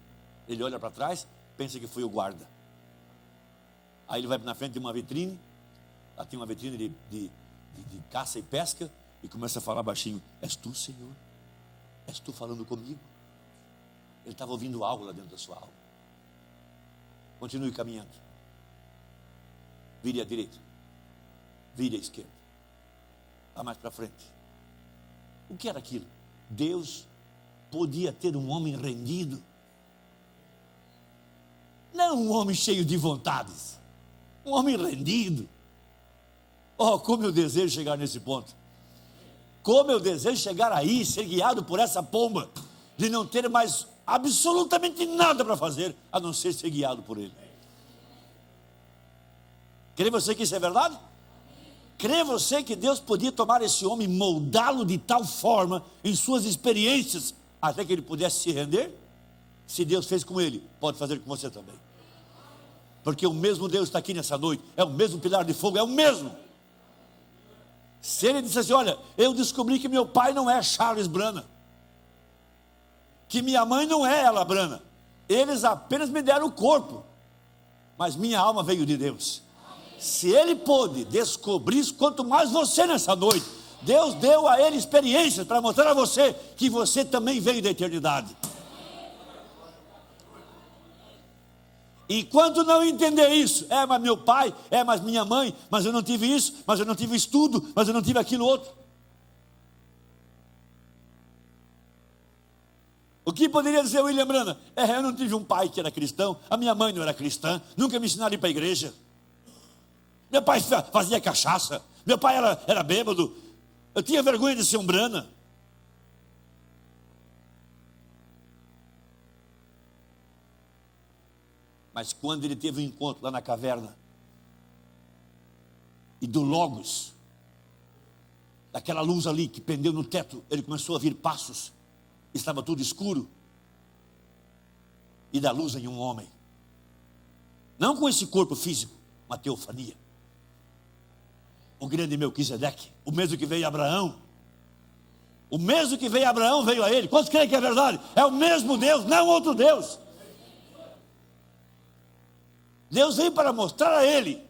Ele olha para trás, pensa que foi o guarda. Aí ele vai na frente de uma vitrine, lá tem uma vitrine de caça e pesca, e começa a falar baixinho: és tu, Senhor? És tu falando comigo? Ele estava ouvindo algo lá dentro da sua alma. Continue caminhando. Vire à direita, vire à esquerda, vá mais para frente. O que era aquilo? Deus podia ter um homem rendido, não um homem cheio de vontades, um homem rendido. Oh, como eu desejo chegar nesse ponto, como eu desejo chegar aí, ser guiado por essa pomba, de não ter mais absolutamente nada para fazer, a não ser guiado por Ele. Crê você que isso é verdade? Crê você que Deus podia tomar esse homem, moldá-lo de tal forma, em suas experiências, até que ele pudesse se render? Se Deus fez com ele, pode fazer com você também. Porque o mesmo Deus está aqui nessa noite, é o mesmo pilar de fogo, é o mesmo. Se ele disse assim: olha, eu descobri que meu pai não é Charles Brana, que minha mãe não é ela Brana, eles apenas me deram o corpo, mas minha alma veio de Deus. Se ele pôde descobrir isso, quanto mais você nessa noite. Deus deu a ele experiências para mostrar a você que você também veio da eternidade. Enquanto não entender isso, mas meu pai, mas minha mãe, mas eu não tive isso, mas eu não tive estudo, mas eu não tive aquilo outro. O que poderia dizer William Brana? Eu não tive um pai que era cristão, a minha mãe não era cristã, nunca me ensinaram a ir para a igreja. Meu pai fazia cachaça, meu pai era bêbado, eu tinha vergonha de ser um Brana. Mas quando ele teve um encontro lá na caverna, e do Logos, daquela luz ali que pendeu no teto, ele começou a ouvir passos, estava tudo escuro, e da luz em um homem, não com esse corpo físico, uma teofania. O grande Melquisedeque, o mesmo que veio a Abraão, o mesmo que veio a Abraão veio a ele. Quantos creem que é verdade? É o mesmo Deus, não outro Deus. Deus veio para mostrar a ele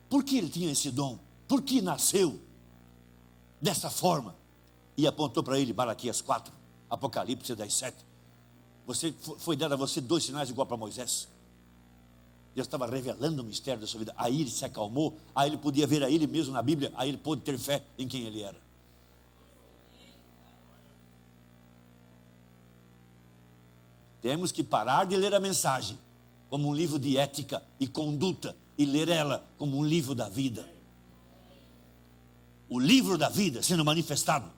por que ele tinha esse dom, por que nasceu dessa forma, e apontou para ele Malaquias 4, Apocalipse 10:7. Foi dado a você 2 sinais igual para Moisés. Deus estava revelando o mistério da sua vida. Aí ele se acalmou, aí ele podia ver a ele mesmo na Bíblia, aí ele pôde ter fé em quem ele era. Temos que parar de ler a mensagem como um livro de ética e conduta, e ler ela como um livro da vida. O livro da vida sendo manifestado.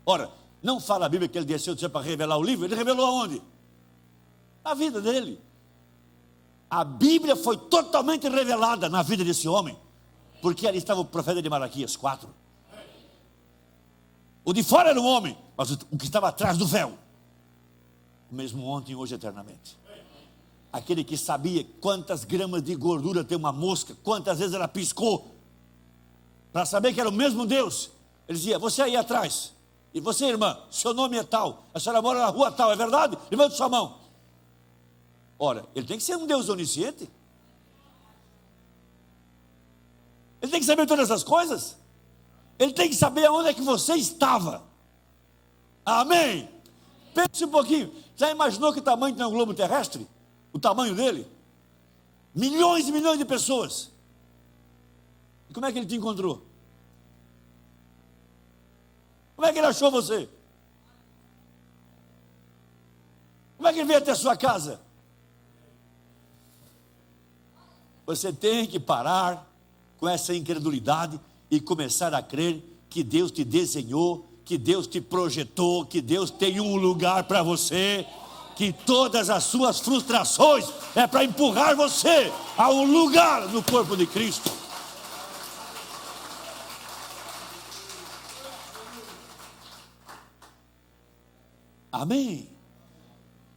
Ora, não fala a Bíblia que ele desceu do céu para revelar o livro. Ele revelou aonde? Na vida dele. A Bíblia foi totalmente revelada na vida desse homem, porque ali estava o profeta de Malaquias 4. O de fora era um homem, mas o que estava atrás do véu, o mesmo ontem, hoje, eternamente. Aquele que sabia quantas gramas de gordura tem uma mosca, quantas vezes ela piscou, para saber que era o mesmo Deus. Ele dizia: você aí atrás, e você, irmã, seu nome é tal, a senhora mora na rua tal, é verdade? Levante sua mão. Ora, ele tem que ser um Deus onisciente. Ele tem que saber todas essas coisas. Ele tem que saber aonde é que você estava. Amém? Pense um pouquinho. Já imaginou que tamanho tem o globo terrestre? O tamanho dele? Milhões e milhões de pessoas. E como é que ele te encontrou? Como é que ele achou você? Como é que ele veio até a sua casa? Você tem que parar com essa incredulidade e começar a crer que Deus te desenhou, que Deus te projetou, que Deus tem um lugar para você, que todas as suas frustrações é para empurrar você a um lugar no corpo de Cristo. Amém?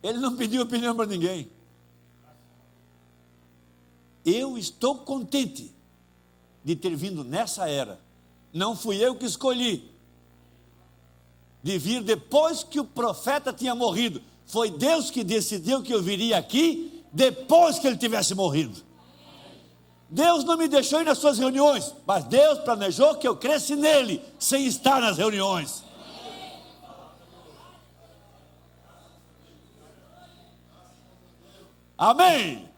Ele não pediu opinião para ninguém. Eu estou contente de ter vindo nessa era. Não fui eu que escolhi de vir depois que o profeta tinha morrido. Foi Deus que decidiu que eu viria aqui depois que ele tivesse morrido. Deus não me deixou ir nas suas reuniões, mas Deus planejou que eu cresce nele, sem estar nas reuniões. Amém?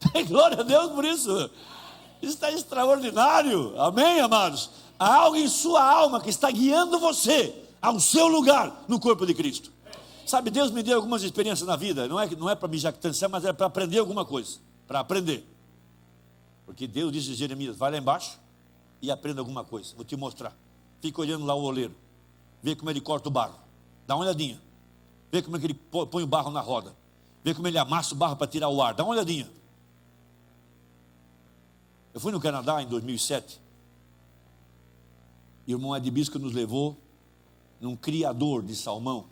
Amém. Glória a Deus por isso. Isso está extraordinário. Amém, amados? Há algo em sua alma que está guiando você ao seu lugar no corpo de Cristo. Sabe, Deus me deu algumas experiências na vida. Não é para me jactanciar, mas é para aprender alguma coisa. Para aprender. Porque Deus disse a Jeremias: vai lá embaixo e aprenda alguma coisa. Vou te mostrar. Fica olhando lá o oleiro. Vê como ele corta o barro. Dá uma olhadinha. Vê como é que ele põe o barro na roda. Vê como ele amassa o barro para tirar o ar. Dá uma olhadinha. Eu fui no Canadá em 2007. E o irmão Ed Bisco nos levou num criador de salmão.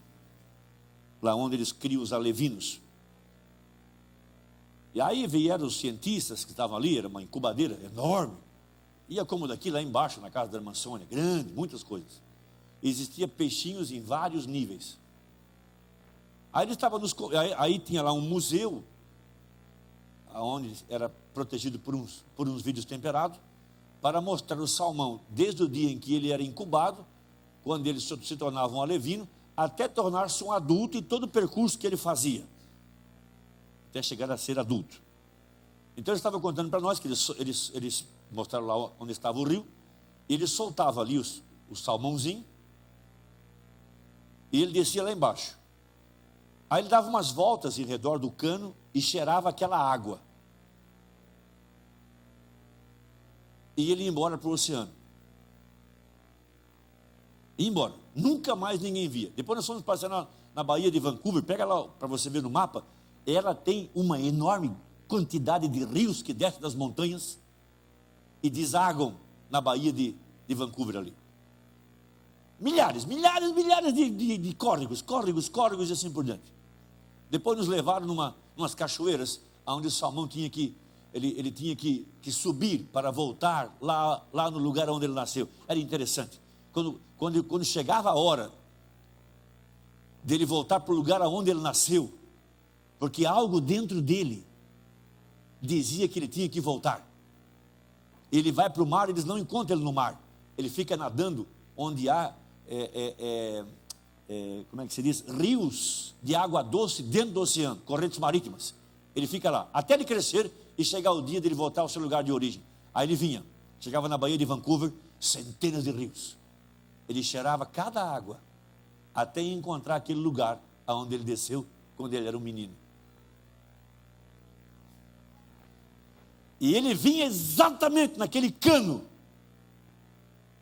Lá onde eles criam os alevinos. E aí vieram os cientistas que estavam ali. Era uma incubadeira enorme. Ia como daqui lá embaixo, na casa da irmã Sônia. Grande, muitas coisas. Existia peixinhos em vários níveis. Aí ele estava aí tinha lá um museu, onde era protegido por uns vidros temperados, para mostrar o salmão, desde o dia em que ele era incubado, quando ele se tornava um alevino, até tornar-se um adulto e todo o percurso que ele fazia, até chegar a ser adulto. Então ele estava contando para nós que eles mostraram lá onde estava o rio, e ele soltava ali o salmãozinho, e ele descia lá embaixo. Aí ele dava umas voltas em redor do cano e cheirava aquela água. E ele ia embora para o oceano. Ia embora. Nunca mais ninguém via. Depois nós fomos passear na Baía de Vancouver. Pega lá para você ver no mapa. Ela tem uma enorme quantidade de rios que descem das montanhas e desagam na Baía de Vancouver ali. Milhares de córregos e assim por diante. Depois nos levaram numas cachoeiras, onde o salmão tinha que subir para voltar lá no lugar onde ele nasceu. Era interessante. Quando chegava a hora dele voltar para o lugar onde ele nasceu, porque algo dentro dele dizia que ele tinha que voltar. Ele vai para o mar, eles não encontram ele no mar. Ele fica nadando onde há como é que se diz? Rios de água doce dentro do oceano, correntes marítimas. Ele fica lá, até ele crescer e chegar o dia dele voltar ao seu lugar de origem. Aí ele vinha, chegava na Baía de Vancouver, centenas de rios. Ele cheirava cada água, até encontrar aquele lugar aonde ele desceu, quando ele era um menino. E ele vinha exatamente naquele cano,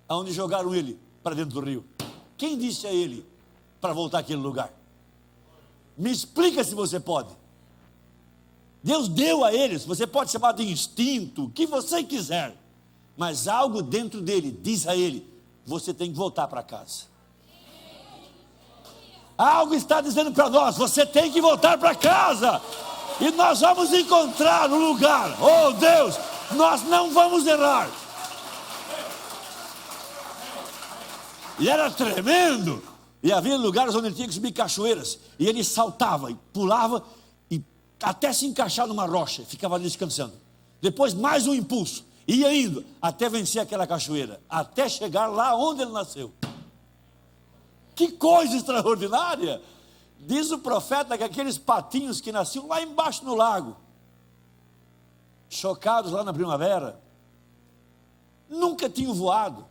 aonde jogaram ele para dentro do rio. Quem disse a ele para voltar àquele lugar? Me explica se você pode. Deus deu a eles, você pode chamar de instinto, o que você quiser, mas algo dentro dele diz a ele: você tem que voltar para casa. Algo está dizendo para nós: você tem que voltar para casa, e nós vamos encontrar um lugar. Oh Deus, nós não vamos errar. E era tremendo. E havia lugares onde ele tinha que subir cachoeiras. E ele saltava e pulava e até se encaixar numa rocha. Ficava ali descansando. Depois mais um impulso. Ia indo até vencer aquela cachoeira. Até chegar lá onde ele nasceu. Que coisa extraordinária. Diz o profeta que aqueles patinhos que nasciam lá embaixo no lago, chocados lá na primavera, nunca tinham voado.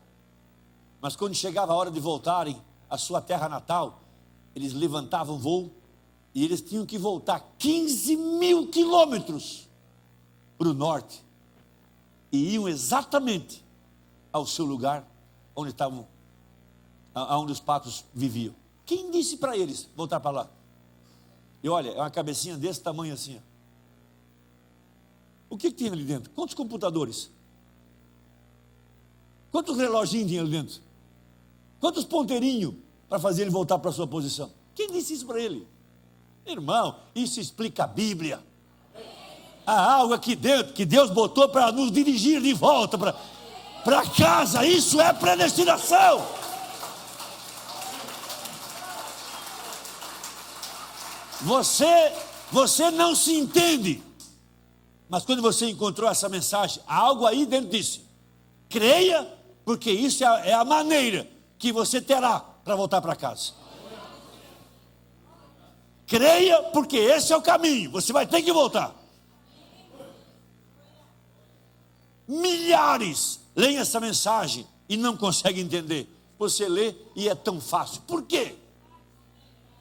Mas quando chegava a hora de voltarem à sua terra natal, eles levantavam o voo e eles tinham que voltar 15 mil quilômetros para o norte e iam exatamente ao seu lugar onde onde os patos viviam. Quem disse para eles voltar para lá? E olha, é uma cabecinha desse tamanho assim. O que tem ali dentro? Quantos computadores? Quantos reloginhos tinha ali dentro? Quantos ponteirinhos para fazer ele voltar para a sua posição? Quem disse isso para ele? Irmão, isso explica a Bíblia. Há algo aqui dentro que Deus botou para nos dirigir de volta para casa. Isso é predestinação. Você não se entende. Mas quando você encontrou essa mensagem, há algo aí dentro disso. Creia, porque isso é a maneira que você terá para voltar para casa. Creia, porque esse é o caminho. Você vai ter que voltar. Milhares leem essa mensagem e não conseguem entender. Você lê e é tão fácil. Por quê?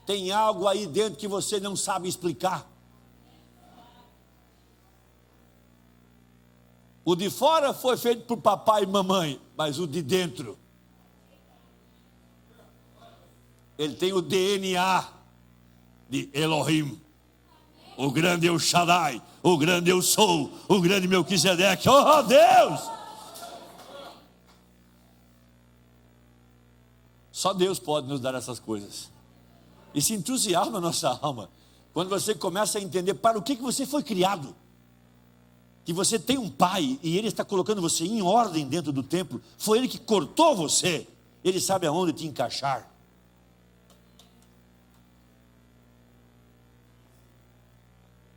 Tem algo aí dentro que você não sabe explicar. O de fora foi feito por papai e mamãe, mas o de dentro, ele tem o DNA de Elohim, o grande El Shaddai, o grande Eu Sou, o grande Melquisedeque. Oh Deus! Só Deus pode nos dar essas coisas. E se entusiasma a nossa alma quando você começa a entender para o que você foi criado. Que você tem um pai e ele está colocando você em ordem dentro do templo. Foi ele que cortou você. Ele sabe aonde te encaixar.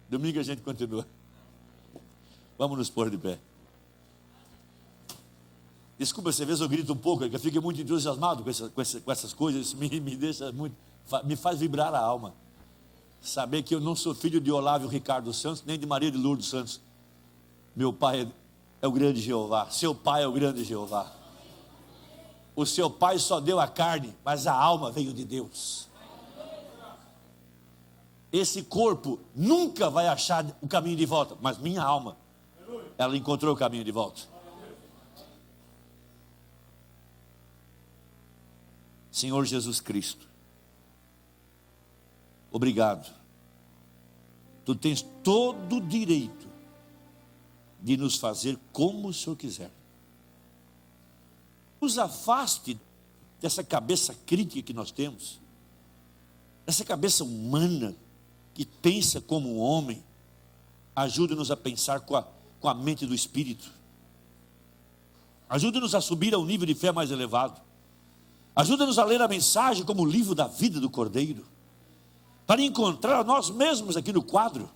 Domingo a gente continua. Vamos nos pôr de pé. Desculpa, às vezes eu grito um pouco, é que eu fico muito entusiasmado com essas coisas. Isso me deixa muito, me faz vibrar a alma. Saber que eu não sou filho de Olávio Ricardo Santos, nem de Maria de Lourdes Santos. Meu pai é o grande Jeová. Seu pai é o grande Jeová. O seu pai só deu a carne, mas a alma veio de Deus. Esse corpo nunca vai achar o caminho de volta, mas minha alma, ela encontrou o caminho de volta. Senhor Jesus Cristo, obrigado. Tu tens todo o direito de nos fazer como o Senhor quiser. Nos afaste dessa cabeça crítica que nós temos, dessa cabeça humana que pensa como um homem. Ajude-nos a pensar com a mente do Espírito. Ajude-nos a subir a um nível de fé mais elevado. Ajuda-nos a ler a mensagem como o livro da vida do Cordeiro, para encontrar nós mesmos aqui no quadro.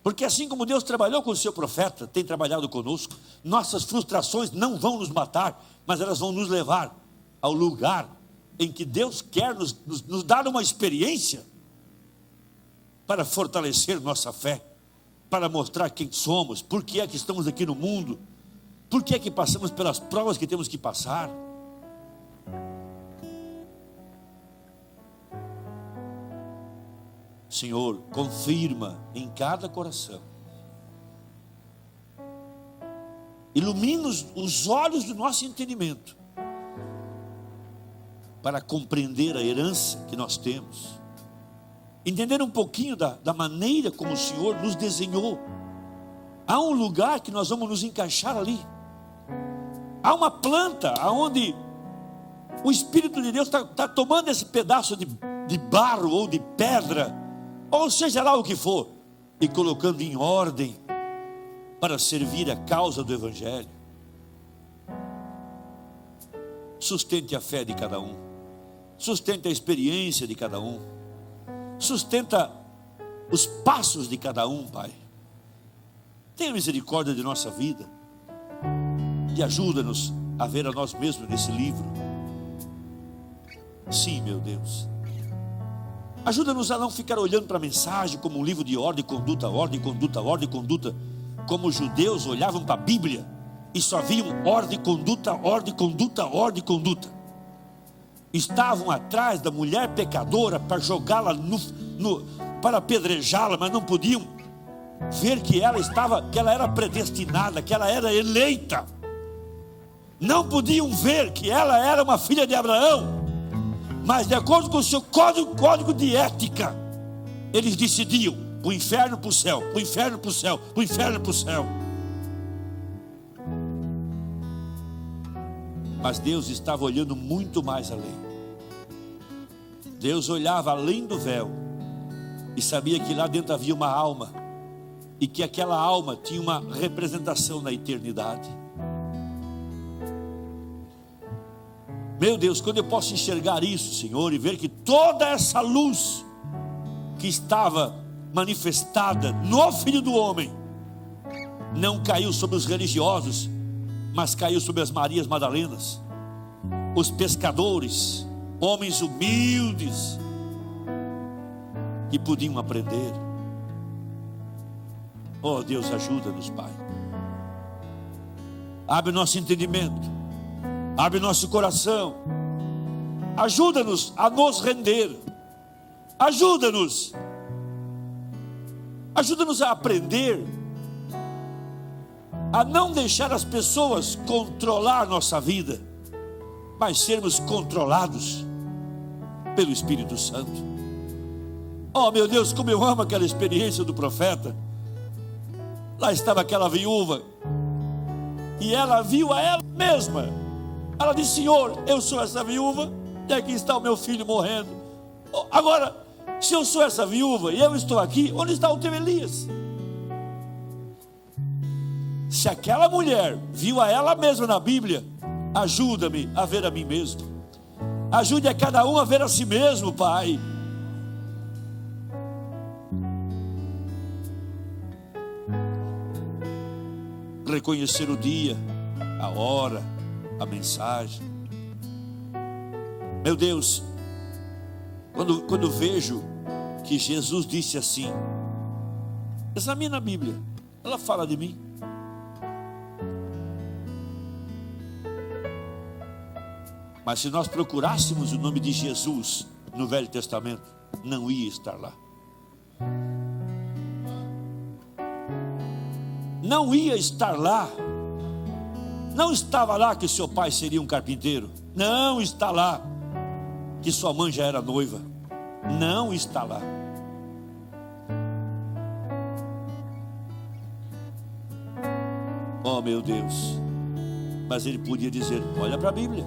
Porque assim como Deus trabalhou com o seu profeta, tem trabalhado conosco. Nossas frustrações não vão nos matar, mas elas vão nos levar ao lugar em que Deus quer nos dar uma experiência para fortalecer nossa fé, para mostrar quem somos, por que é que estamos aqui no mundo, por que é que passamos pelas provas que temos que passar. Senhor, confirma em cada coração. Ilumina os olhos do nosso entendimento para compreender a herança que nós temos. Entender um pouquinho da maneira como o Senhor nos desenhou. Há um lugar que nós vamos nos encaixar ali. Há uma planta onde o Espírito de Deus está tomando esse pedaço de barro ou de pedra, ou seja lá o que for, e colocando em ordem para servir a causa do Evangelho. Sustente a fé de cada um, sustente a experiência de cada um, sustenta os passos de cada um, Pai. Tenha misericórdia de nossa vida e ajuda-nos a ver a nós mesmos nesse livro. Sim, meu Deus. Ajuda-nos a não ficar olhando para a mensagem como um livro de ordem, conduta, ordem, conduta, ordem, conduta. Como os judeus olhavam para a Bíblia e só viam ordem, conduta, ordem, conduta, ordem, conduta. Estavam atrás da mulher pecadora para jogá-la para apedrejá-la, mas não podiam, ver que ela era predestinada, que ela era eleita. Não podiam ver que ela era uma filha de Abraão, mas de acordo com o seu código de ética, eles decidiam: para o inferno, para o céu, para o inferno, para o céu, para o inferno, para o céu. Mas Deus estava olhando muito mais além. Deus olhava além do véu e sabia que lá dentro havia uma alma, e que aquela alma tinha uma representação na eternidade. Meu Deus, quando eu posso enxergar isso, Senhor, e ver que toda essa luz que estava manifestada no Filho do Homem não caiu sobre os religiosos, mas caiu sobre as Marias Madalenas, os pescadores, homens humildes que podiam aprender. Oh Deus, ajuda-nos, Pai. Abre nosso entendimento, abre nosso coração, ajuda-nos a nos render, ajuda-nos a aprender a não deixar as pessoas controlar nossa vida, mas sermos controlados pelo Espírito Santo. Oh meu Deus, como eu amo aquela experiência do profeta. Lá estava aquela viúva, e ela viu a ela mesma. Ela disse: Senhor, eu sou essa viúva, e aqui está o meu filho morrendo. Agora, se eu sou essa viúva e eu estou aqui, onde está o teu Elias? Se aquela mulher viu a ela mesma na Bíblia, ajuda-me a ver a mim mesmo. Ajude a cada um a ver a si mesmo, Pai. Reconhecer o dia, a hora, a mensagem. Meu Deus, quando vejo que Jesus disse assim: examina a Bíblia, ela fala de mim. Mas se nós procurássemos o nome de Jesus no Velho Testamento, não ia estar lá. Não ia estar lá. Não estava lá que seu pai seria um carpinteiro. Não está lá que sua mãe já era noiva. Não está lá. Oh meu Deus. Mas ele podia dizer: olha para a Bíblia,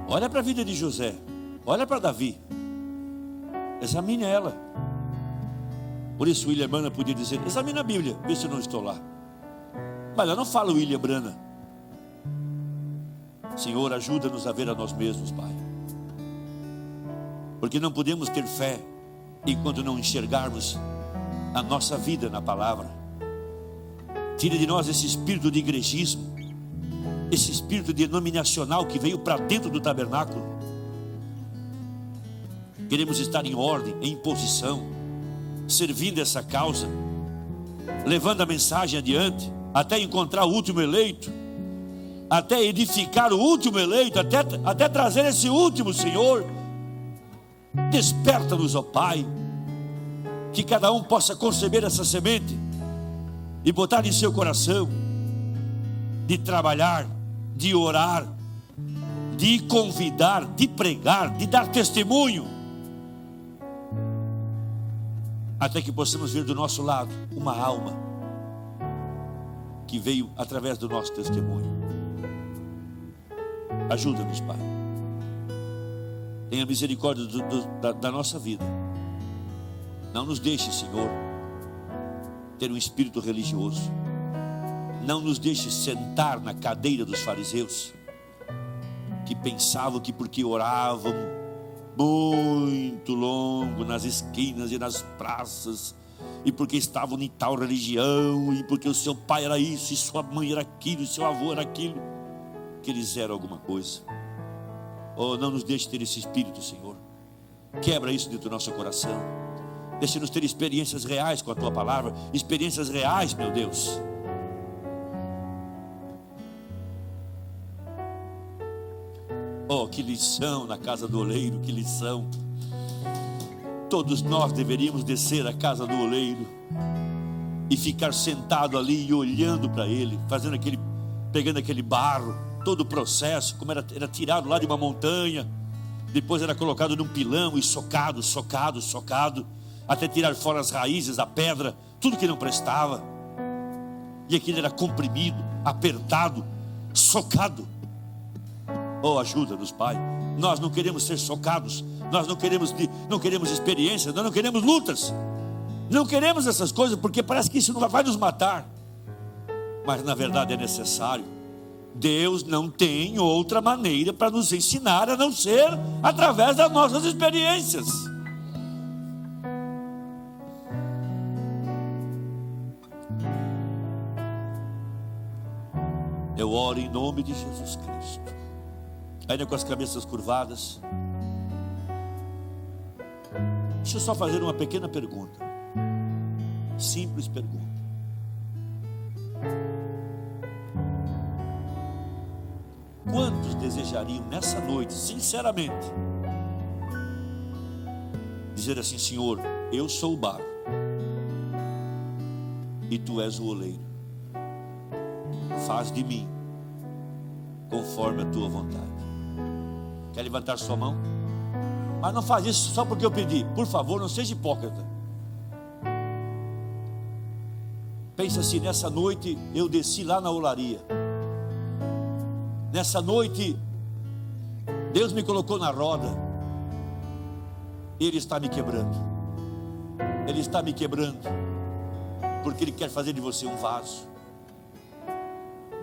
olha para a vida de José, olha para Davi, examine ela. Por isso William Branham podia dizer: examina a Bíblia, vê se eu não estou lá. Mas eu não falo William Branham. Senhor, ajuda-nos a ver a nós mesmos, Pai, porque não podemos ter fé enquanto não enxergarmos a nossa vida na palavra. Tira de nós esse espírito de igrejismo, esse espírito denominacional que veio para dentro do tabernáculo. Queremos estar em ordem, em posição, servindo essa causa, levando a mensagem adiante, até encontrar o último eleito, até edificar o último eleito, até trazer esse último. Senhor, desperta-nos, ó Pai, que cada um possa conceber essa semente e botar em seu coração, de trabalhar, de orar, de convidar, de pregar, de dar testemunho, até que possamos ver do nosso lado uma alma que veio através do nosso testemunho. Ajuda-nos, Pai. Tenha misericórdia da nossa vida. Não nos deixe, Senhor, ter um espírito religioso. Não nos deixe sentar na cadeira dos fariseus, que pensavam que porque oravam muito longo nas esquinas e nas praças, e porque estavam em tal religião, e porque o seu pai era isso, e sua mãe era aquilo, e seu avô era aquilo, que eles eram alguma coisa. Oh, não nos deixe ter esse espírito, Senhor. Quebra isso dentro do nosso coração. Deixa-nos ter experiências reais com a Tua palavra. Experiências reais, meu Deus. Oh, que lição na casa do oleiro, que lição. Todos nós deveríamos descer à casa do oleiro e ficar sentado ali e olhando para ele, pegando aquele barro, todo o processo, como era tirado lá de uma montanha, depois era colocado num pilão e socado, até tirar fora as raízes, a pedra, tudo que não prestava. E aquilo era comprimido, apertado, socado. Oh, ajuda-nos, Pai. Nós não queremos ser socados, nós não queremos experiências, nós não queremos lutas, não queremos essas coisas, porque parece que isso não vai nos matar. Mas na verdade é necessário. Deus não tem outra maneira para nos ensinar a não ser através das nossas experiências. Eu oro em nome de Jesus Cristo, ainda com as cabeças curvadas. Deixa eu só fazer uma pequena pergunta, simples pergunta. Quantos desejariam nessa noite, sinceramente, dizer assim: Senhor, eu sou o barro e Tu és o oleiro, faz de mim conforme a Tua vontade? Quer levantar sua mão? Mas não faz isso só porque eu pedi. Por favor, não seja hipócrita. Pensa assim: nessa noite eu desci lá na olaria. Nessa noite Deus me colocou na roda. Ele está me quebrando. Ele está me quebrando, porque Ele quer fazer de você um vaso,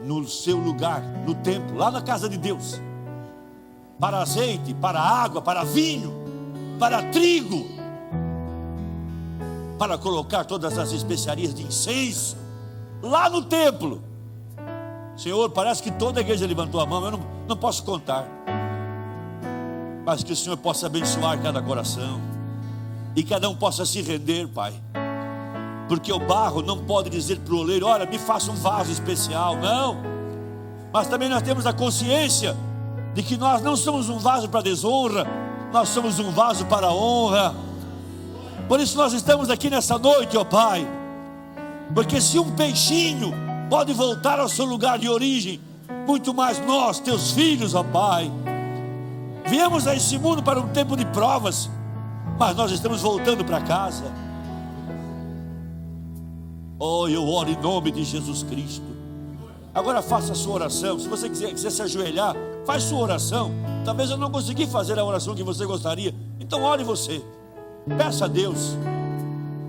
no seu lugar, no templo, lá na casa de Deus, para azeite, para água, para vinho, para trigo, para colocar todas as especiarias de incenso, lá no templo. Senhor, parece que toda a igreja levantou a mão, eu não posso contar, mas que o Senhor possa abençoar cada coração, e cada um possa se render, Pai, porque o barro não pode dizer para o oleiro: olha, me faça um vaso especial. Não, mas também nós temos a consciência de que nós não somos um vaso para desonra, nós somos um vaso para a honra. Por isso nós estamos aqui nessa noite, ó Pai, porque se um peixinho pode voltar ao seu lugar de origem, muito mais nós, Teus filhos, ó Pai, viemos a esse mundo para um tempo de provas, mas nós estamos voltando para casa. Oh, eu oro em nome de Jesus Cristo. Agora faça a sua oração. Se você quiser se ajoelhar, faz sua oração. Talvez eu não consegui fazer a oração que você gostaria, então ore você. Peça a Deus,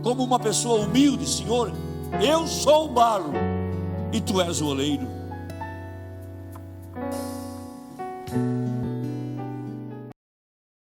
como uma pessoa humilde: Senhor, eu sou o barro e Tu és o oleiro.